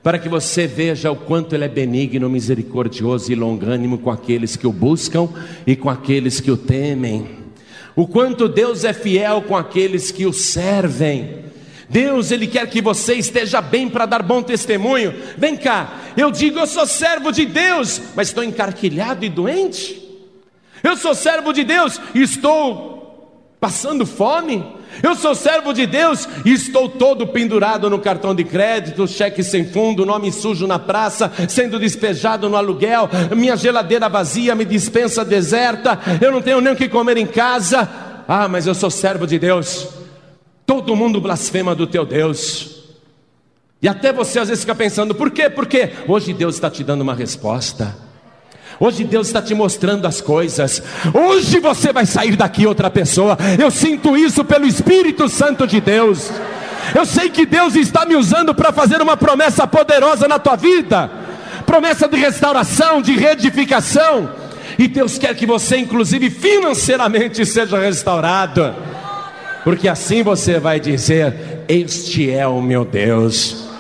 Para que você veja o quanto Ele é benigno, misericordioso e longânimo com aqueles que o buscam e com aqueles que o temem. O quanto Deus é fiel com aqueles que o servem. Deus, Ele quer que você esteja bem para dar bom testemunho. Vem cá, eu digo, eu sou servo de Deus, mas estou encarquilhado e doente. Eu sou servo de Deus e estou passando fome. Eu sou servo de Deus e estou todo pendurado no cartão de crédito, cheque sem fundo, nome sujo na praça, sendo despejado no aluguel, minha geladeira vazia, minha despensa deserta, eu não tenho nem o que comer em casa. Ah, mas eu sou servo de Deus. Todo mundo blasfema do teu Deus. E até você às vezes fica pensando: por quê? Porque hoje Deus está te dando uma resposta. Hoje Deus está te mostrando as coisas. Hoje você vai sair daqui outra pessoa. Eu sinto isso pelo Espírito Santo de Deus. Eu sei que Deus está me usando para fazer uma promessa poderosa na tua vida. Promessa de restauração, de reedificação. E Deus quer que você, inclusive financeiramente, seja restaurado. Porque assim você vai dizer: este é o meu Deus.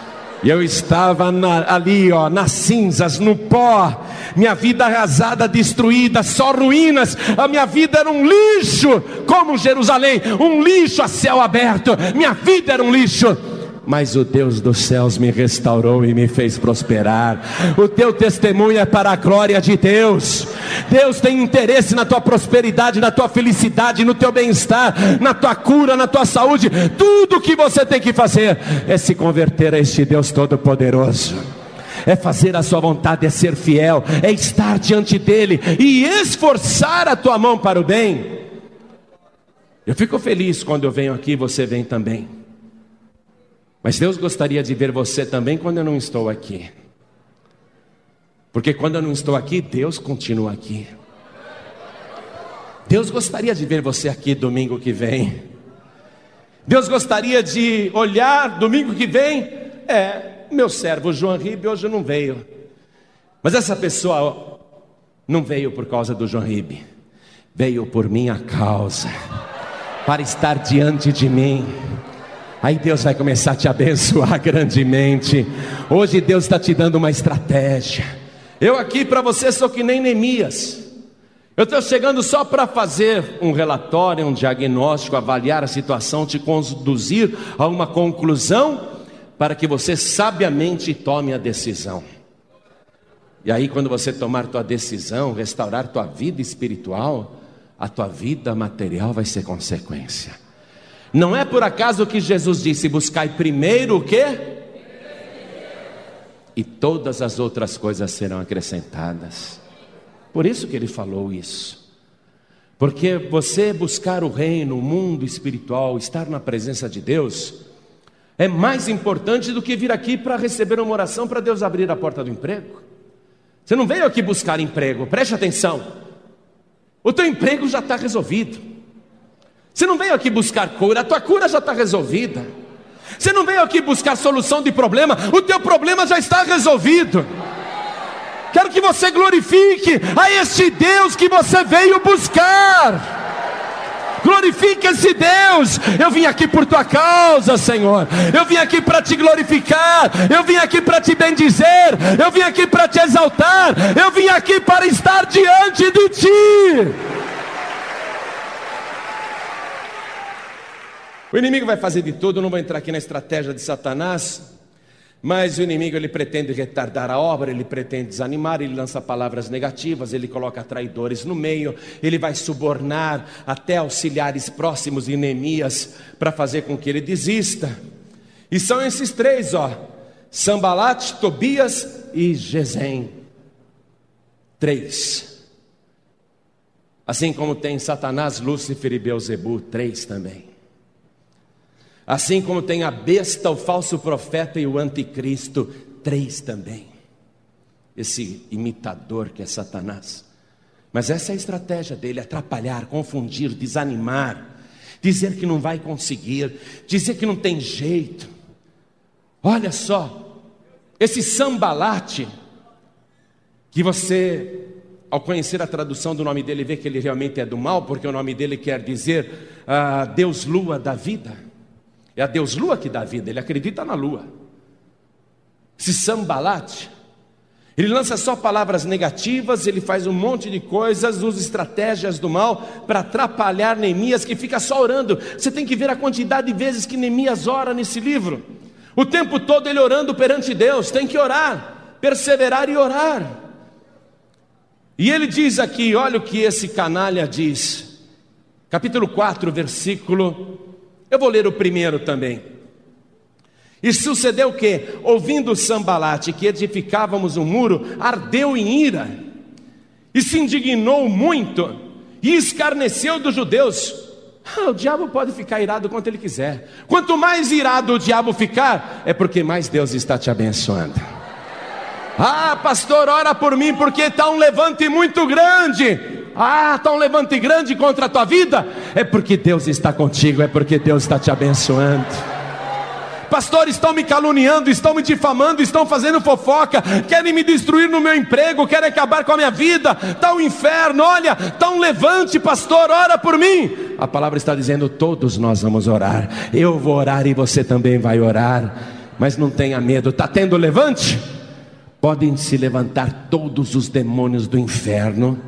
E eu estava ali, nas cinzas, no pó, minha vida arrasada, destruída, só ruínas. A minha vida era um lixo, como Jerusalém, um lixo a céu aberto. Minha vida era um lixo, mas o Deus dos céus me restaurou e me fez prosperar. O teu testemunho é para a glória de Deus. Deus tem interesse na tua prosperidade, na tua felicidade, no teu bem-estar, na tua cura, na tua saúde. Tudo o que você tem que fazer é se converter a este Deus Todo-Poderoso, é fazer a sua vontade, é ser fiel, é estar diante dele e esforçar a tua mão para o bem. Eu fico feliz quando eu venho aqui, você vem também. Mas Deus gostaria de ver você também quando eu não estou aqui. Porque quando eu não estou aqui, Deus continua aqui. Deus gostaria de ver você aqui domingo que vem. Deus gostaria de olhar domingo que vem. Meu servo João Ribe hoje não veio. Mas essa pessoa não veio por causa do João Ribe. Veio por minha causa, para estar diante de mim. Aí Deus vai começar a te abençoar grandemente. Hoje Deus está te dando uma estratégia. Eu aqui para você sou que nem Neemias. Eu estou chegando só para fazer um relatório, um diagnóstico, avaliar a situação, te conduzir a uma conclusão, para que você sabiamente tome a decisão. E aí quando você tomar tua decisão, restaurar tua vida espiritual, a tua vida material vai ser consequência. Não é por acaso que Jesus disse: buscai primeiro o quê? E todas as outras coisas serão acrescentadas. Por isso que ele falou isso. Porque você buscar o reino, o mundo espiritual, estar na presença de Deus, é mais importante do que vir aqui para receber uma oração para Deus abrir a porta do emprego. Você não veio aqui buscar emprego, preste atenção. O teu emprego já está resolvido. Você não veio aqui buscar cura, a tua cura já está resolvida. Você não veio aqui buscar solução de problema, o teu problema já está resolvido. Quero que você glorifique a este Deus que você veio buscar. Glorifique esse Deus. Eu vim aqui por tua causa, Senhor. Eu vim aqui para te glorificar. Eu vim aqui para te bendizer. Eu vim aqui para te exaltar. Eu vim aqui para estar diante de ti. O inimigo vai fazer de tudo. Eu não vou entrar aqui na estratégia de Satanás, mas o inimigo, ele pretende retardar a obra, ele pretende desanimar, ele lança palavras negativas, ele coloca traidores no meio, ele vai subornar até auxiliares próximos de Neemias para fazer com que ele desista. E são esses três, Sanbalate, Tobias e Gesem. 3. Assim como tem Satanás, Lúcifer e Beelzebu, 3 também. Assim como tem a besta, o falso profeta e o anticristo, 3 também. Esse imitador que é Satanás. Mas essa é a estratégia dele: atrapalhar, confundir, desanimar, dizer que não vai conseguir, dizer que não tem jeito. Olha só, Esse Sambalate, que você, ao conhecer a tradução do nome dele, vê que ele realmente é do mal, porque o nome dele quer dizer Deus Lua da vida. É a Deus Lua que dá vida, ele acredita na lua. Esse Sambalate, ele lança só palavras negativas, ele faz um monte de coisas, usa estratégias do mal para atrapalhar Neemias, que fica só orando. Você tem que ver a quantidade de vezes que Neemias ora nesse livro. O tempo todo ele orando perante Deus. Tem que orar, perseverar e orar. E ele diz aqui, olha o que esse canalha diz. Capítulo 4, versículo... Eu vou ler o primeiro também. E sucedeu o quê? Ouvindo Sambalate que edificávamos um muro, ardeu em ira, e se indignou muito, e escarneceu dos judeus. O diabo pode ficar irado quanto ele quiser. Quanto mais irado o diabo ficar, é porque mais Deus está te abençoando. Pastor, ora por mim, porque está um levante muito grande. Está um levante grande contra a tua vida. É porque Deus está contigo, é porque Deus está te abençoando. Pastor, estão me caluniando, estão me difamando, estão fazendo fofoca, querem me destruir no meu emprego, querem acabar com a minha vida, está um inferno, olha, está um levante, pastor, ora por mim. A palavra está dizendo, todos nós vamos orar. Eu vou orar e você também vai orar. Mas não tenha medo, está tendo levante? Podem se levantar todos os demônios do inferno.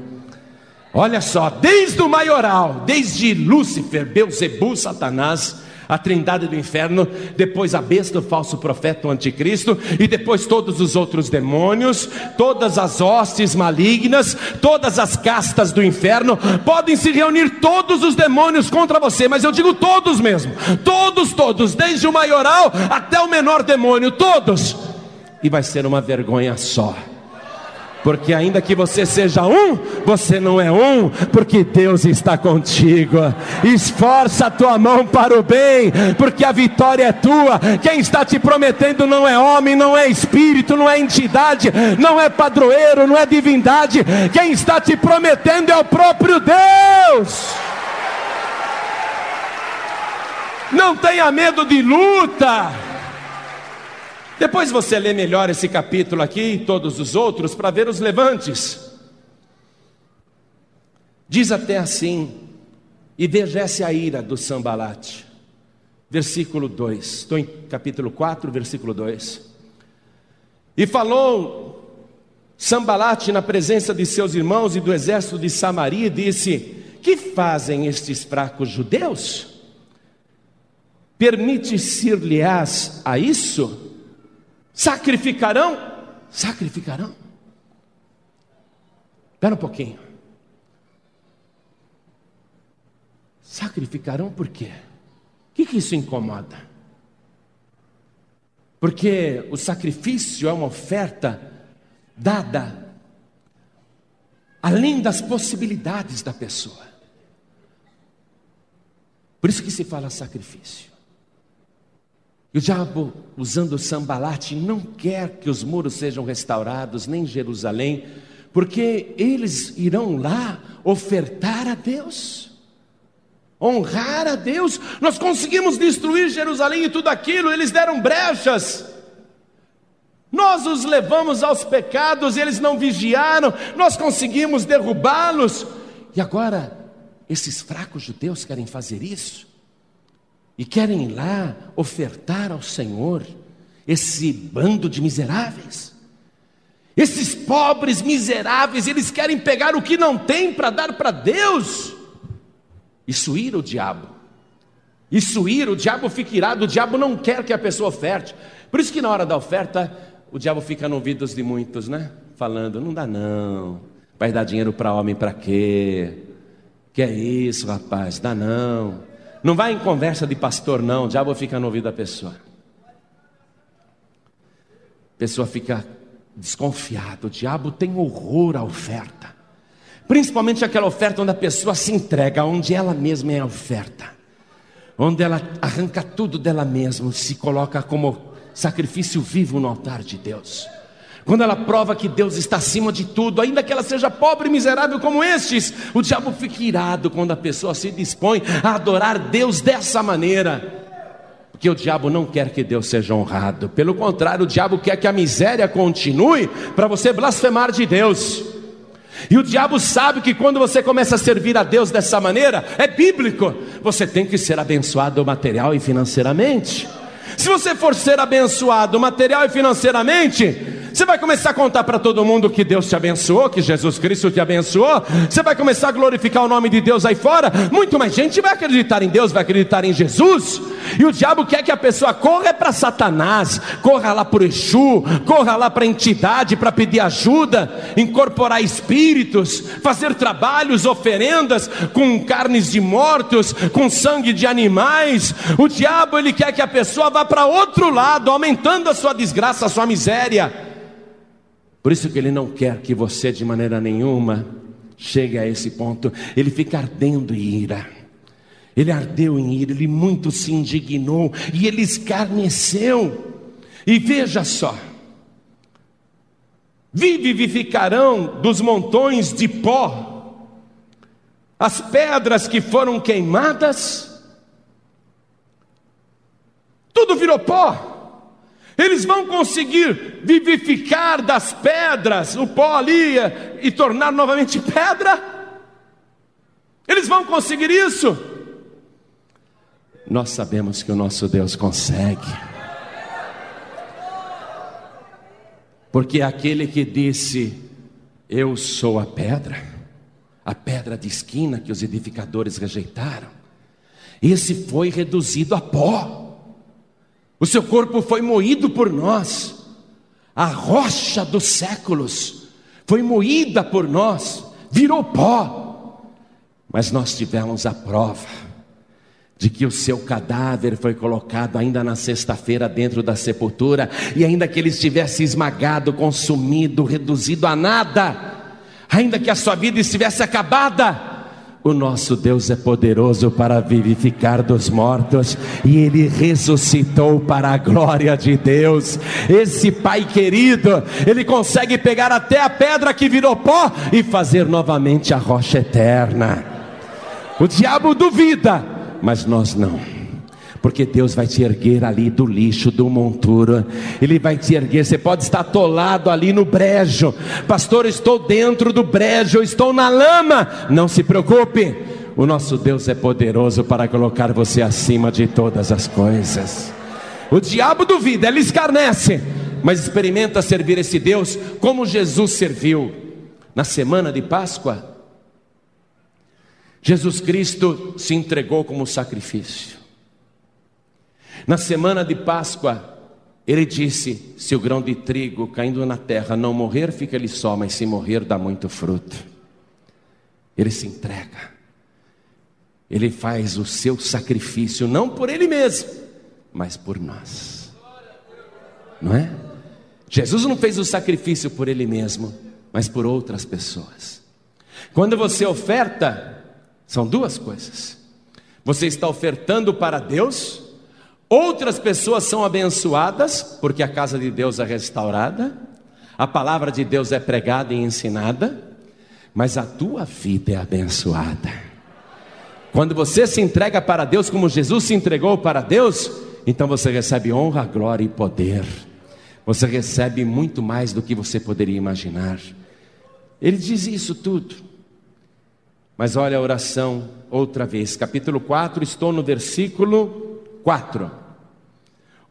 Olha só, desde o maioral, desde Lúcifer, Beelzebul, Satanás, a trindade do inferno, depois a besta, o falso profeta, o anticristo, e depois todos os outros demônios, todas as hostes malignas, todas as castas do inferno, podem se reunir todos os demônios contra você, mas eu digo todos mesmo, todos, desde o maioral até o menor demônio, todos, e vai ser uma vergonha só. Porque ainda que você seja um, você não é um, porque Deus está contigo. Esforça a tua mão para o bem, porque a vitória é tua. Quem está te prometendo não é homem, não é espírito, não é entidade, não é padroeiro, não é divindade. Quem está te prometendo é o próprio Deus. Não tenha medo de luta. Depois você lê melhor esse capítulo aqui e todos os outros para ver os levantes. Diz até assim, e veja essa a ira do Sambalate. Versículo 2, estou em capítulo 4, versículo 2. E falou Sambalate na presença de seus irmãos e do exército de Samaria e disse: que fazem estes fracos judeus? Permite-se-lhes a isso? Sacrificarão? Sacrificarão? Espera um pouquinho. Sacrificarão por quê? O que isso incomoda? Porque o sacrifício é uma oferta dada além das possibilidades da pessoa. Por isso que se fala sacrifício. E o diabo, usando o Sambalate, não quer que os muros sejam restaurados, nem Jerusalém, porque eles irão lá ofertar a Deus, honrar a Deus. Nós conseguimos destruir Jerusalém e tudo aquilo, eles deram brechas, nós os levamos aos pecados, eles não vigiaram, nós conseguimos derrubá-los, e agora esses fracos judeus querem fazer isso? E querem ir lá ofertar ao Senhor, esse bando de miseráveis, esses pobres miseráveis, eles querem pegar o que não tem para dar para Deus. Isso ira o diabo, o diabo fica irado, o diabo não quer que a pessoa oferte. Por isso que na hora da oferta, o diabo fica no ouvidos de muitos, né? Falando, não dá não, vai dar dinheiro para homem para quê? Que é isso, rapaz, dá não. Não vai em conversa de pastor não, o diabo fica no ouvido da pessoa. A pessoa fica desconfiada, o diabo tem horror à oferta. Principalmente aquela oferta onde a pessoa se entrega, onde ela mesma é a oferta. Onde ela arranca tudo dela mesma, se coloca como sacrifício vivo no altar de Deus. Quando ela prova que Deus está acima de tudo, ainda que ela seja pobre e miserável como estes, o diabo fica irado quando a pessoa se dispõe a adorar Deus dessa maneira. Porque o diabo não quer que Deus seja honrado. Pelo contrário, o diabo quer que a miséria continue para você blasfemar de Deus. E o diabo sabe que quando você começa a servir a Deus dessa maneira, é bíblico, você tem que ser abençoado material e financeiramente. Se você for ser abençoado material e financeiramente, você vai começar a contar para todo mundo que Deus te abençoou, que Jesus Cristo te abençoou. Você vai começar a glorificar o nome de Deus aí fora. Muito mais gente vai acreditar em Deus, vai acreditar em Jesus. E o diabo quer que a pessoa corra para Satanás, corra lá para o Exu, corra lá para a entidade para pedir ajuda, incorporar espíritos, fazer trabalhos, oferendas com carnes de mortos, com sangue de animais. O diabo, ele quer que a pessoa vá para outro lado, aumentando a sua desgraça, a sua miséria. Por isso que ele não quer que você de maneira nenhuma chegue a esse ponto. Ele fica ardendo em ira. Ele ardeu em ira, ele muito se indignou e ele escarneceu. E veja só: vivificarão dos montões de pó as pedras que foram queimadas. Tudo virou pó. Eles vão conseguir vivificar das pedras o pó ali e tornar novamente pedra? Eles vão conseguir isso? Nós sabemos que o nosso Deus consegue. Porque aquele que disse: eu sou a pedra de esquina que os edificadores rejeitaram, esse foi reduzido a pó. O seu corpo foi moído por nós. A rocha dos séculos foi moída por nós, virou pó. Mas nós tivemos a prova de que o seu cadáver foi colocado ainda na sexta-feira dentro da sepultura. E ainda que ele estivesse esmagado, consumido, reduzido a nada, ainda que a sua vida estivesse acabada, o nosso Deus é poderoso para vivificar dos mortos, e Ele ressuscitou para a glória de Deus. Esse Pai querido, Ele consegue pegar até a pedra que virou pó e fazer novamente a rocha eterna. O diabo duvida, mas nós não. Porque Deus vai te erguer ali do lixo, do monturo. Ele vai te erguer. Você pode estar atolado ali no brejo. Pastor, eu estou dentro do brejo, eu estou na lama. Não se preocupe. O nosso Deus é poderoso para colocar você acima de todas as coisas. O diabo duvida, ele escarnece, mas experimenta servir esse Deus como Jesus serviu. Na semana de Páscoa, Jesus Cristo se entregou como sacrifício. Na semana de Páscoa, Ele disse: se o grão de trigo caindo na terra não morrer, fica ele só, mas se morrer, dá muito fruto. Ele se entrega. Ele faz o seu sacrifício, não por Ele mesmo, mas por nós. Não é? Jesus não fez o sacrifício por Ele mesmo, mas por outras pessoas. Quando você oferta, são duas coisas. Você está ofertando para Deus. Outras pessoas são abençoadas, porque a casa de Deus é restaurada, a palavra de Deus é pregada e ensinada, mas a tua vida é abençoada. Quando você se entrega para Deus como Jesus se entregou para Deus, então você recebe honra, glória e poder. Você recebe muito mais do que você poderia imaginar. Ele diz isso tudo. Mas olha a oração outra vez, capítulo 4, estou no versículo 4.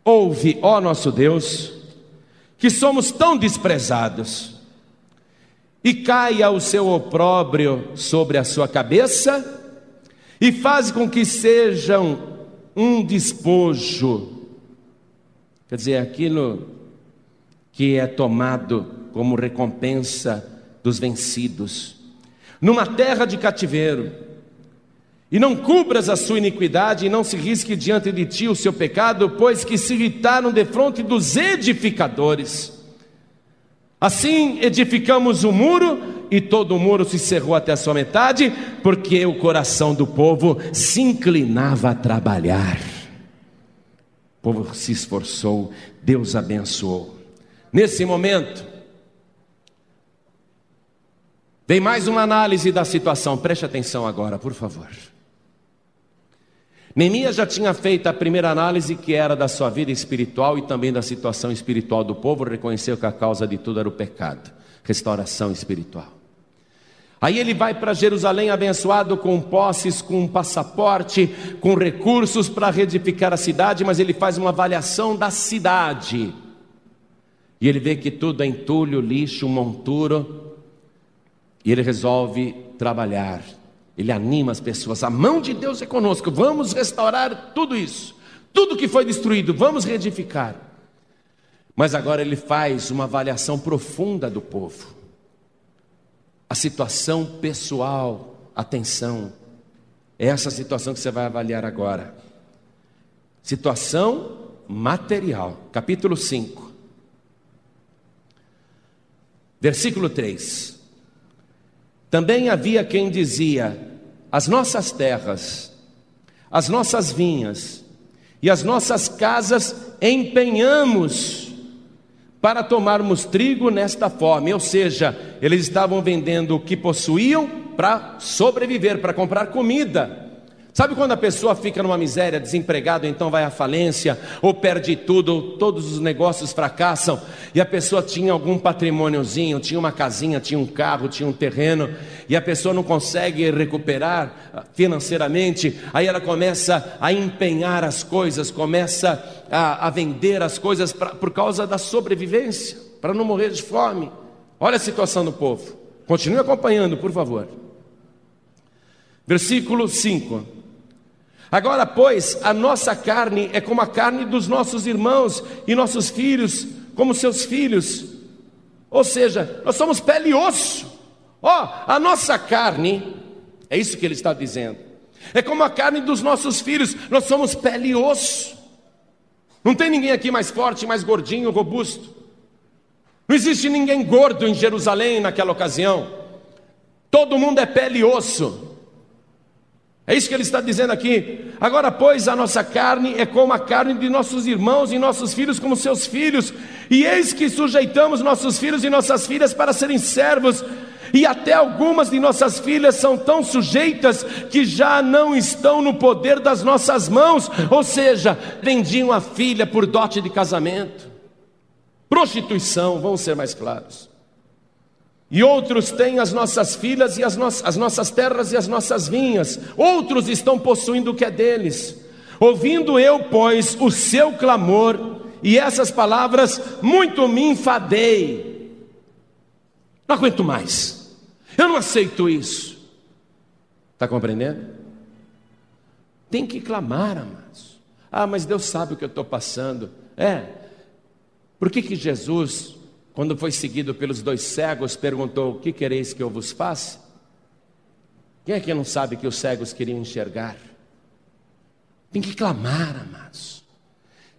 Ouve, ó nosso Deus, que somos tão desprezados, e caia o seu opróbrio sobre a sua cabeça, e faz com que sejam um despojo, quer dizer, aquilo que é tomado como recompensa dos vencidos, numa terra de cativeiro. E não cubras a sua iniquidade, e não se risque diante de ti o seu pecado, pois que se irritaram defronte dos edificadores. Assim edificamos o muro, e todo o muro se cerrou até a sua metade, porque o coração do povo se inclinava a trabalhar. O povo se esforçou, Deus abençoou. Nesse momento, vem mais uma análise da situação, preste atenção agora, por favor. Neemias já tinha feito a primeira análise, que era da sua vida espiritual e também da situação espiritual do povo. Reconheceu que a causa de tudo era o pecado, restauração espiritual. Aí ele vai para Jerusalém abençoado com posses, com um passaporte, com recursos para reedificar a cidade, mas ele faz uma avaliação da cidade. E ele vê que tudo é entulho, lixo, monturo. E ele resolve trabalhar. Ele anima as pessoas. A mão de Deus é conosco. Vamos restaurar tudo isso. Tudo que foi destruído, vamos reedificar. Mas agora ele faz uma avaliação profunda do povo. A situação pessoal, atenção. É essa situação que você vai avaliar agora. Situação material. Capítulo 5. Versículo 3. Também havia quem dizia: as nossas terras, as nossas vinhas e as nossas casas empenhamos para tomarmos trigo nesta forma. Ou seja, eles estavam vendendo o que possuíam para sobreviver, para comprar comida. Sabe quando a pessoa fica numa miséria, desempregado, então vai à falência, ou perde tudo, ou todos os negócios fracassam, e a pessoa tinha algum patrimôniozinho, tinha uma casinha, tinha um carro, tinha um terreno, e a pessoa não consegue recuperar financeiramente, aí ela começa a empenhar as coisas, começa a vender as coisas por causa da sobrevivência, para não morrer de fome. Olha a situação do povo. Continue acompanhando, por favor. Versículo 5. Agora, pois, a nossa carne é como a carne dos nossos irmãos, e nossos filhos como seus filhos. Ou seja, nós somos pele e osso. A nossa carne, é isso que ele está dizendo, é como a carne dos nossos filhos. Nós somos pele e osso. Não tem ninguém aqui mais forte, mais gordinho, robusto. Não existe ninguém gordo em Jerusalém naquela ocasião. Todo mundo é pele e osso. É isso que ele está dizendo aqui. Agora, pois, a nossa carne é como a carne de nossos irmãos, e nossos filhos como seus filhos. E eis que sujeitamos nossos filhos e nossas filhas para serem servos. E até algumas de nossas filhas são tão sujeitas que já não estão no poder das nossas mãos. Ou seja, vendiam a filha por dote de casamento. Prostituição, vamos ser mais claros. E outros têm as nossas filhas e as nossas terras e as nossas vinhas. Outros estão possuindo o que é deles. Ouvindo eu, pois, o seu clamor e essas palavras, muito me enfadei. Não aguento mais. Eu não aceito isso. Está compreendendo? Tem que clamar, amados. Mas Deus sabe o que eu estou passando. Por que Jesus, quando foi seguido pelos 2 cegos, perguntou: o que quereis que eu vos faça? Quem é que não sabe que os cegos queriam enxergar? Tem que clamar, amados.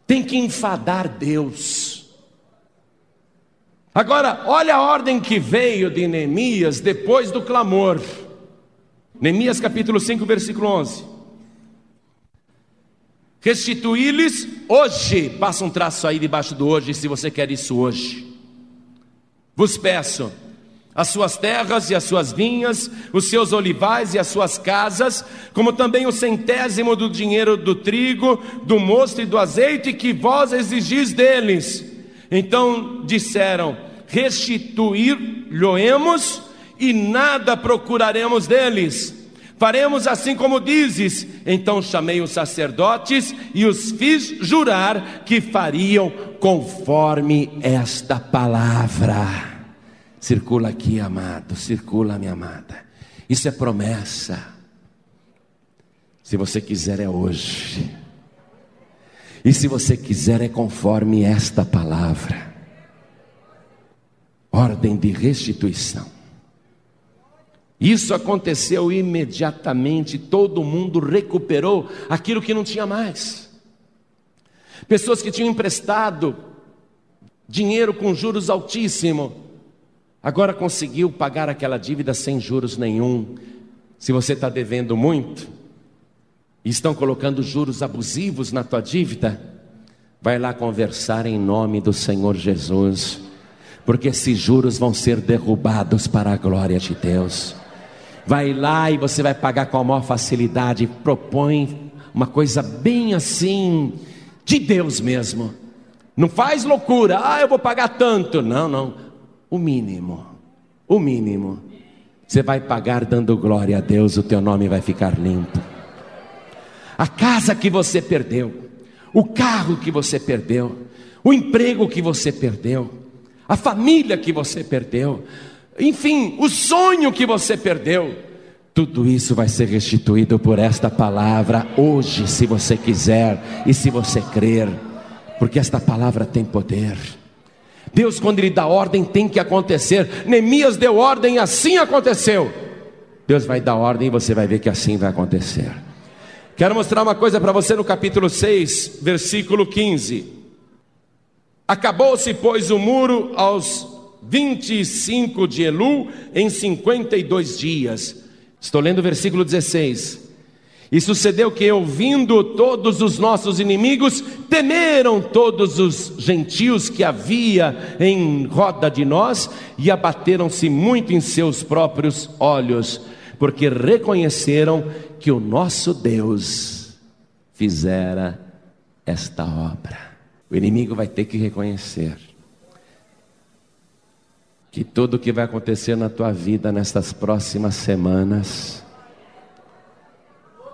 Tem que enfadar Deus. Agora, olha a ordem que veio de Neemias depois do clamor. Neemias capítulo 5, versículo 11. Restituí-lhes hoje. Passa um traço aí debaixo do hoje, se você quer isso hoje. Vos peço as suas terras e as suas vinhas, os seus olivais e as suas casas, como também o 100º do dinheiro do trigo, do mosto e do azeite que vós exigis deles. Então disseram: restituir-lhe-emos e nada procuraremos deles. Faremos assim como dizes. Então chamei os sacerdotes e os fiz jurar que fariam conforme esta palavra. Circula aqui, amado, circula, minha amada. Isso é promessa. Se você quiser, é hoje. E se você quiser, é conforme esta palavra. Ordem de restituição. Isso aconteceu imediatamente. Todo mundo recuperou aquilo que não tinha mais. Pessoas que tinham emprestado dinheiro com juros altíssimos, agora conseguiu pagar aquela dívida sem juros nenhum. Se você está devendo muito e estão colocando juros abusivos na tua dívida, vai lá conversar em nome do Senhor Jesus, porque esses juros vão ser derrubados para a glória de Deus. Vai lá e você vai pagar com a maior facilidade. Propõe uma coisa bem assim, de Deus mesmo. Não faz loucura, eu vou pagar tanto. Não, o mínimo. Você vai pagar dando glória a Deus, o teu nome vai ficar limpo. A casa que você perdeu, o carro que você perdeu, o emprego que você perdeu, a família que você perdeu, enfim, o sonho que você perdeu, tudo isso vai ser restituído por esta palavra hoje, se você quiser e se você crer, porque esta palavra tem poder. Deus, quando Ele dá ordem, tem que acontecer. Neemias deu ordem, assim aconteceu. Deus vai dar ordem e você vai ver que assim vai acontecer. Quero mostrar uma coisa para você no capítulo 6, versículo 15. Acabou-se, pois, o muro aos 25 de Elul, em 52 dias. Estou lendo o versículo 16. E sucedeu que, ouvindo todos os nossos inimigos, temeram todos os gentios que havia em roda de nós, e abateram-se muito em seus próprios olhos, porque reconheceram que o nosso Deus fizera esta obra. O inimigo vai ter que reconhecer que tudo o que vai acontecer na tua vida nestas próximas semanas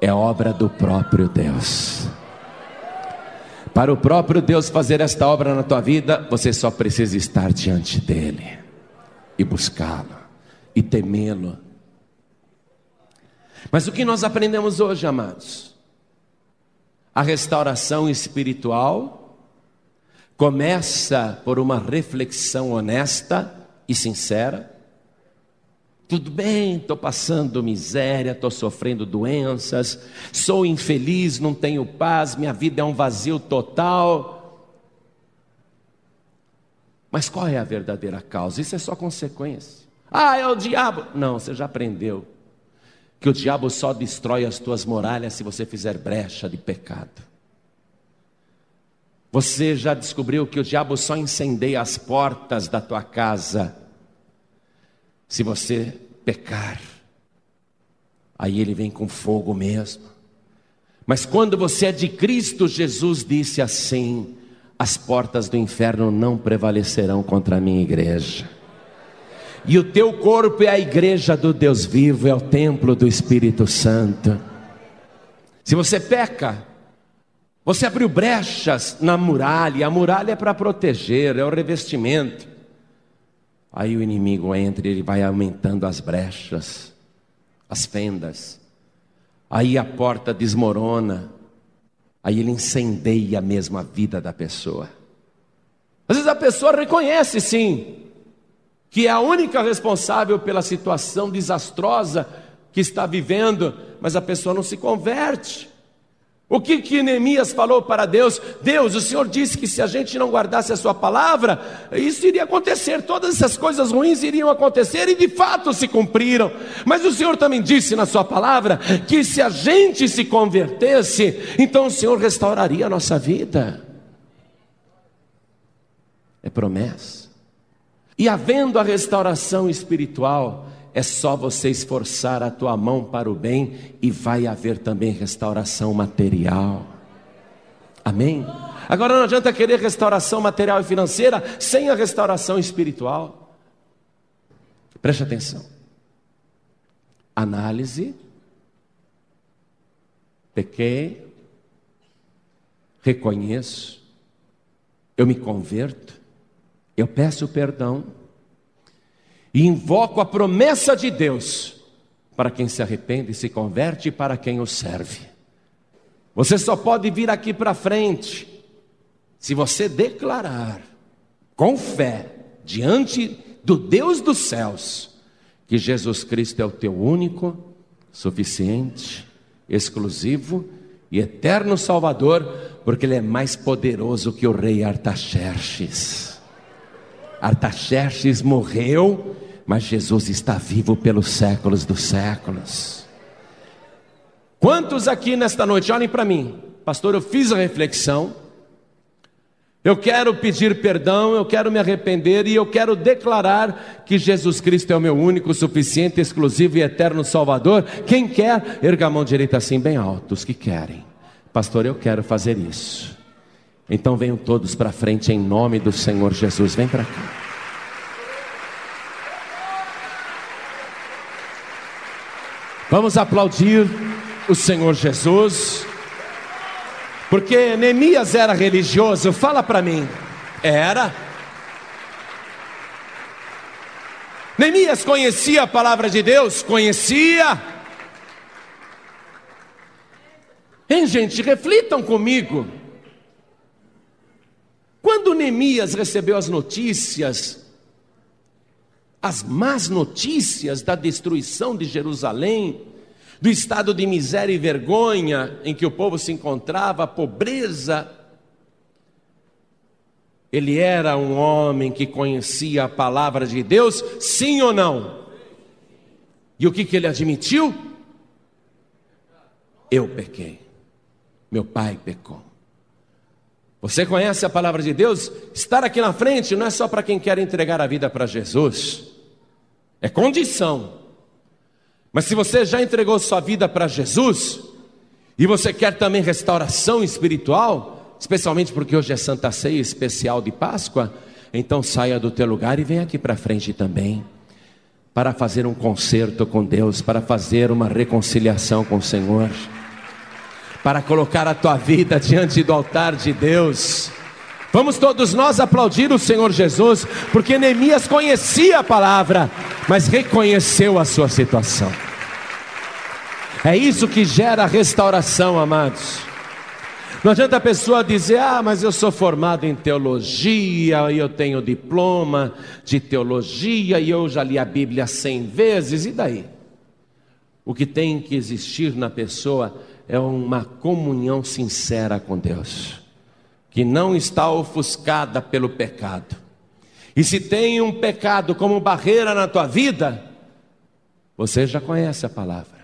é obra do próprio Deus. Para o próprio Deus fazer esta obra na tua vida, você só precisa estar diante dele e buscá-lo e temê-lo. Mas o que nós aprendemos hoje, amados? A restauração espiritual começa por uma reflexão honesta e sincera. Tudo bem, estou passando miséria, estou sofrendo doenças, sou infeliz, não tenho paz, minha vida é um vazio total. Mas qual é a verdadeira causa? Isso é só consequência. É o diabo. Não, você já aprendeu que o diabo só destrói as tuas muralhas se você fizer brecha de pecado. Você já descobriu que o diabo só incendeia as portas da tua casa se você pecar. Aí ele vem com fogo mesmo. Mas quando você é de Cristo, Jesus disse assim: as portas do inferno não prevalecerão contra a minha igreja. E o teu corpo é a igreja do Deus vivo, é o templo do Espírito Santo. Se você peca, você abriu brechas na muralha. A muralha é para proteger, é o revestimento. Aí o inimigo entra e ele vai aumentando as brechas, as fendas. Aí a porta desmorona. Aí ele incendeia mesmo a vida da pessoa. Às vezes a pessoa reconhece sim que é a única responsável pela situação desastrosa que está vivendo, mas a pessoa não se converte. O que Neemias falou para Deus? Deus, o Senhor disse que se a gente não guardasse a sua palavra, isso iria acontecer, todas essas coisas ruins iriam acontecer, e de fato se cumpriram. Mas o Senhor também disse na sua palavra que se a gente se convertesse, então o Senhor restauraria a nossa vida. É promessa. E havendo a restauração espiritual, é só você esforçar a tua mão para o bem, e vai haver também restauração material. Amém? Agora não adianta querer restauração material e financeira sem a restauração espiritual. Preste atenção. Análise. Pequei. Reconheço. Eu me converto. Eu peço perdão e invoco a promessa de Deus para quem se arrepende e se converte, e para quem o serve. Você só pode vir aqui para frente se você declarar com fé diante do Deus dos céus que Jesus Cristo é o teu único, suficiente, exclusivo e eterno Salvador, porque Ele é mais poderoso que o rei Artaxerxes. Artaxerxes morreu, mas Jesus está vivo pelos séculos dos séculos. Quantos aqui nesta noite, olhem para mim, pastor, eu fiz a reflexão, eu quero pedir perdão, eu quero me arrepender, e eu quero declarar que Jesus Cristo é o meu único, suficiente, exclusivo e eterno Salvador. Quem quer, erga a mão direita assim bem alto, os que querem. Pastor, eu quero fazer isso. Então venham todos para frente em nome do Senhor Jesus. Vem para cá. Vamos aplaudir o Senhor Jesus. Porque Neemias era religioso. Fala para mim. Era. Neemias conhecia a palavra de Deus? Conhecia. Hein, gente, reflitam comigo. Quando Neemias recebeu as notícias, as más notícias da destruição de Jerusalém, do estado de miséria e vergonha em que o povo se encontrava, a pobreza, ele era um homem que conhecia a palavra de Deus, sim ou não? E o que ele admitiu? Eu pequei, meu pai pecou. Você conhece a palavra de Deus? Estar aqui na frente não é só para quem quer entregar a vida para Jesus, é condição. Mas se você já entregou sua vida para Jesus, e você quer também restauração espiritual, especialmente porque hoje é Santa Ceia especial de Páscoa, então saia do teu lugar e venha aqui para frente também, para fazer um concerto com Deus, para fazer uma reconciliação com o Senhor, para colocar a tua vida diante do altar de Deus. Vamos todos nós aplaudir o Senhor Jesus, porque Neemias conhecia a palavra, mas reconheceu a sua situação. É isso que gera restauração, amados. Não adianta a pessoa dizer, mas eu sou formado em teologia, e eu tenho diploma de teologia, e eu já li a Bíblia 100 vezes, e daí? O que tem que existir na pessoa é uma comunhão sincera com Deus, que não está ofuscada pelo pecado. E se tem um pecado como barreira na tua vida, você já conhece a palavra.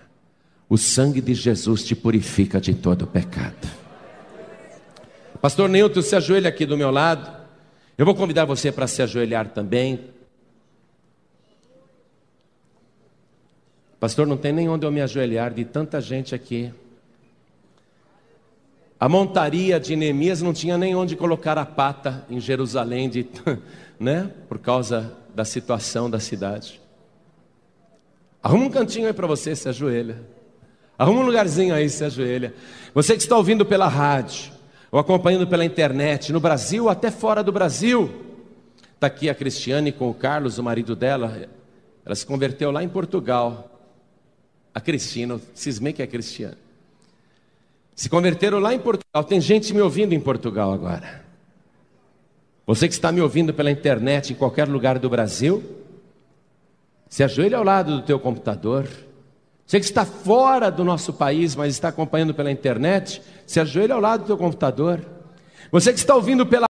O sangue de Jesus te purifica de todo o pecado. Pastor Nilton, se ajoelha aqui do meu lado. Eu vou convidar você para se ajoelhar também. Pastor, não tem nem onde eu me ajoelhar de tanta gente aqui. A montaria de Neemias não tinha nem onde colocar a pata em Jerusalém, né? Por causa da situação da cidade. Arruma um cantinho aí para você, se ajoelha. Arruma um lugarzinho aí, se ajoelha. Você que está ouvindo pela rádio, ou acompanhando pela internet, no Brasil, até fora do Brasil. Está aqui a Cristiane com o Carlos, o marido dela. Ela se converteu lá em Portugal. A Cristina, cismei que é Cristiane. Se converteram lá em Portugal. Tem gente me ouvindo em Portugal agora. Você que está me ouvindo pela internet, em qualquer lugar do Brasil, se ajoelha ao lado do teu computador. Você que está fora do nosso país, mas está acompanhando pela internet, se ajoelha ao lado do teu computador. Você que está ouvindo pela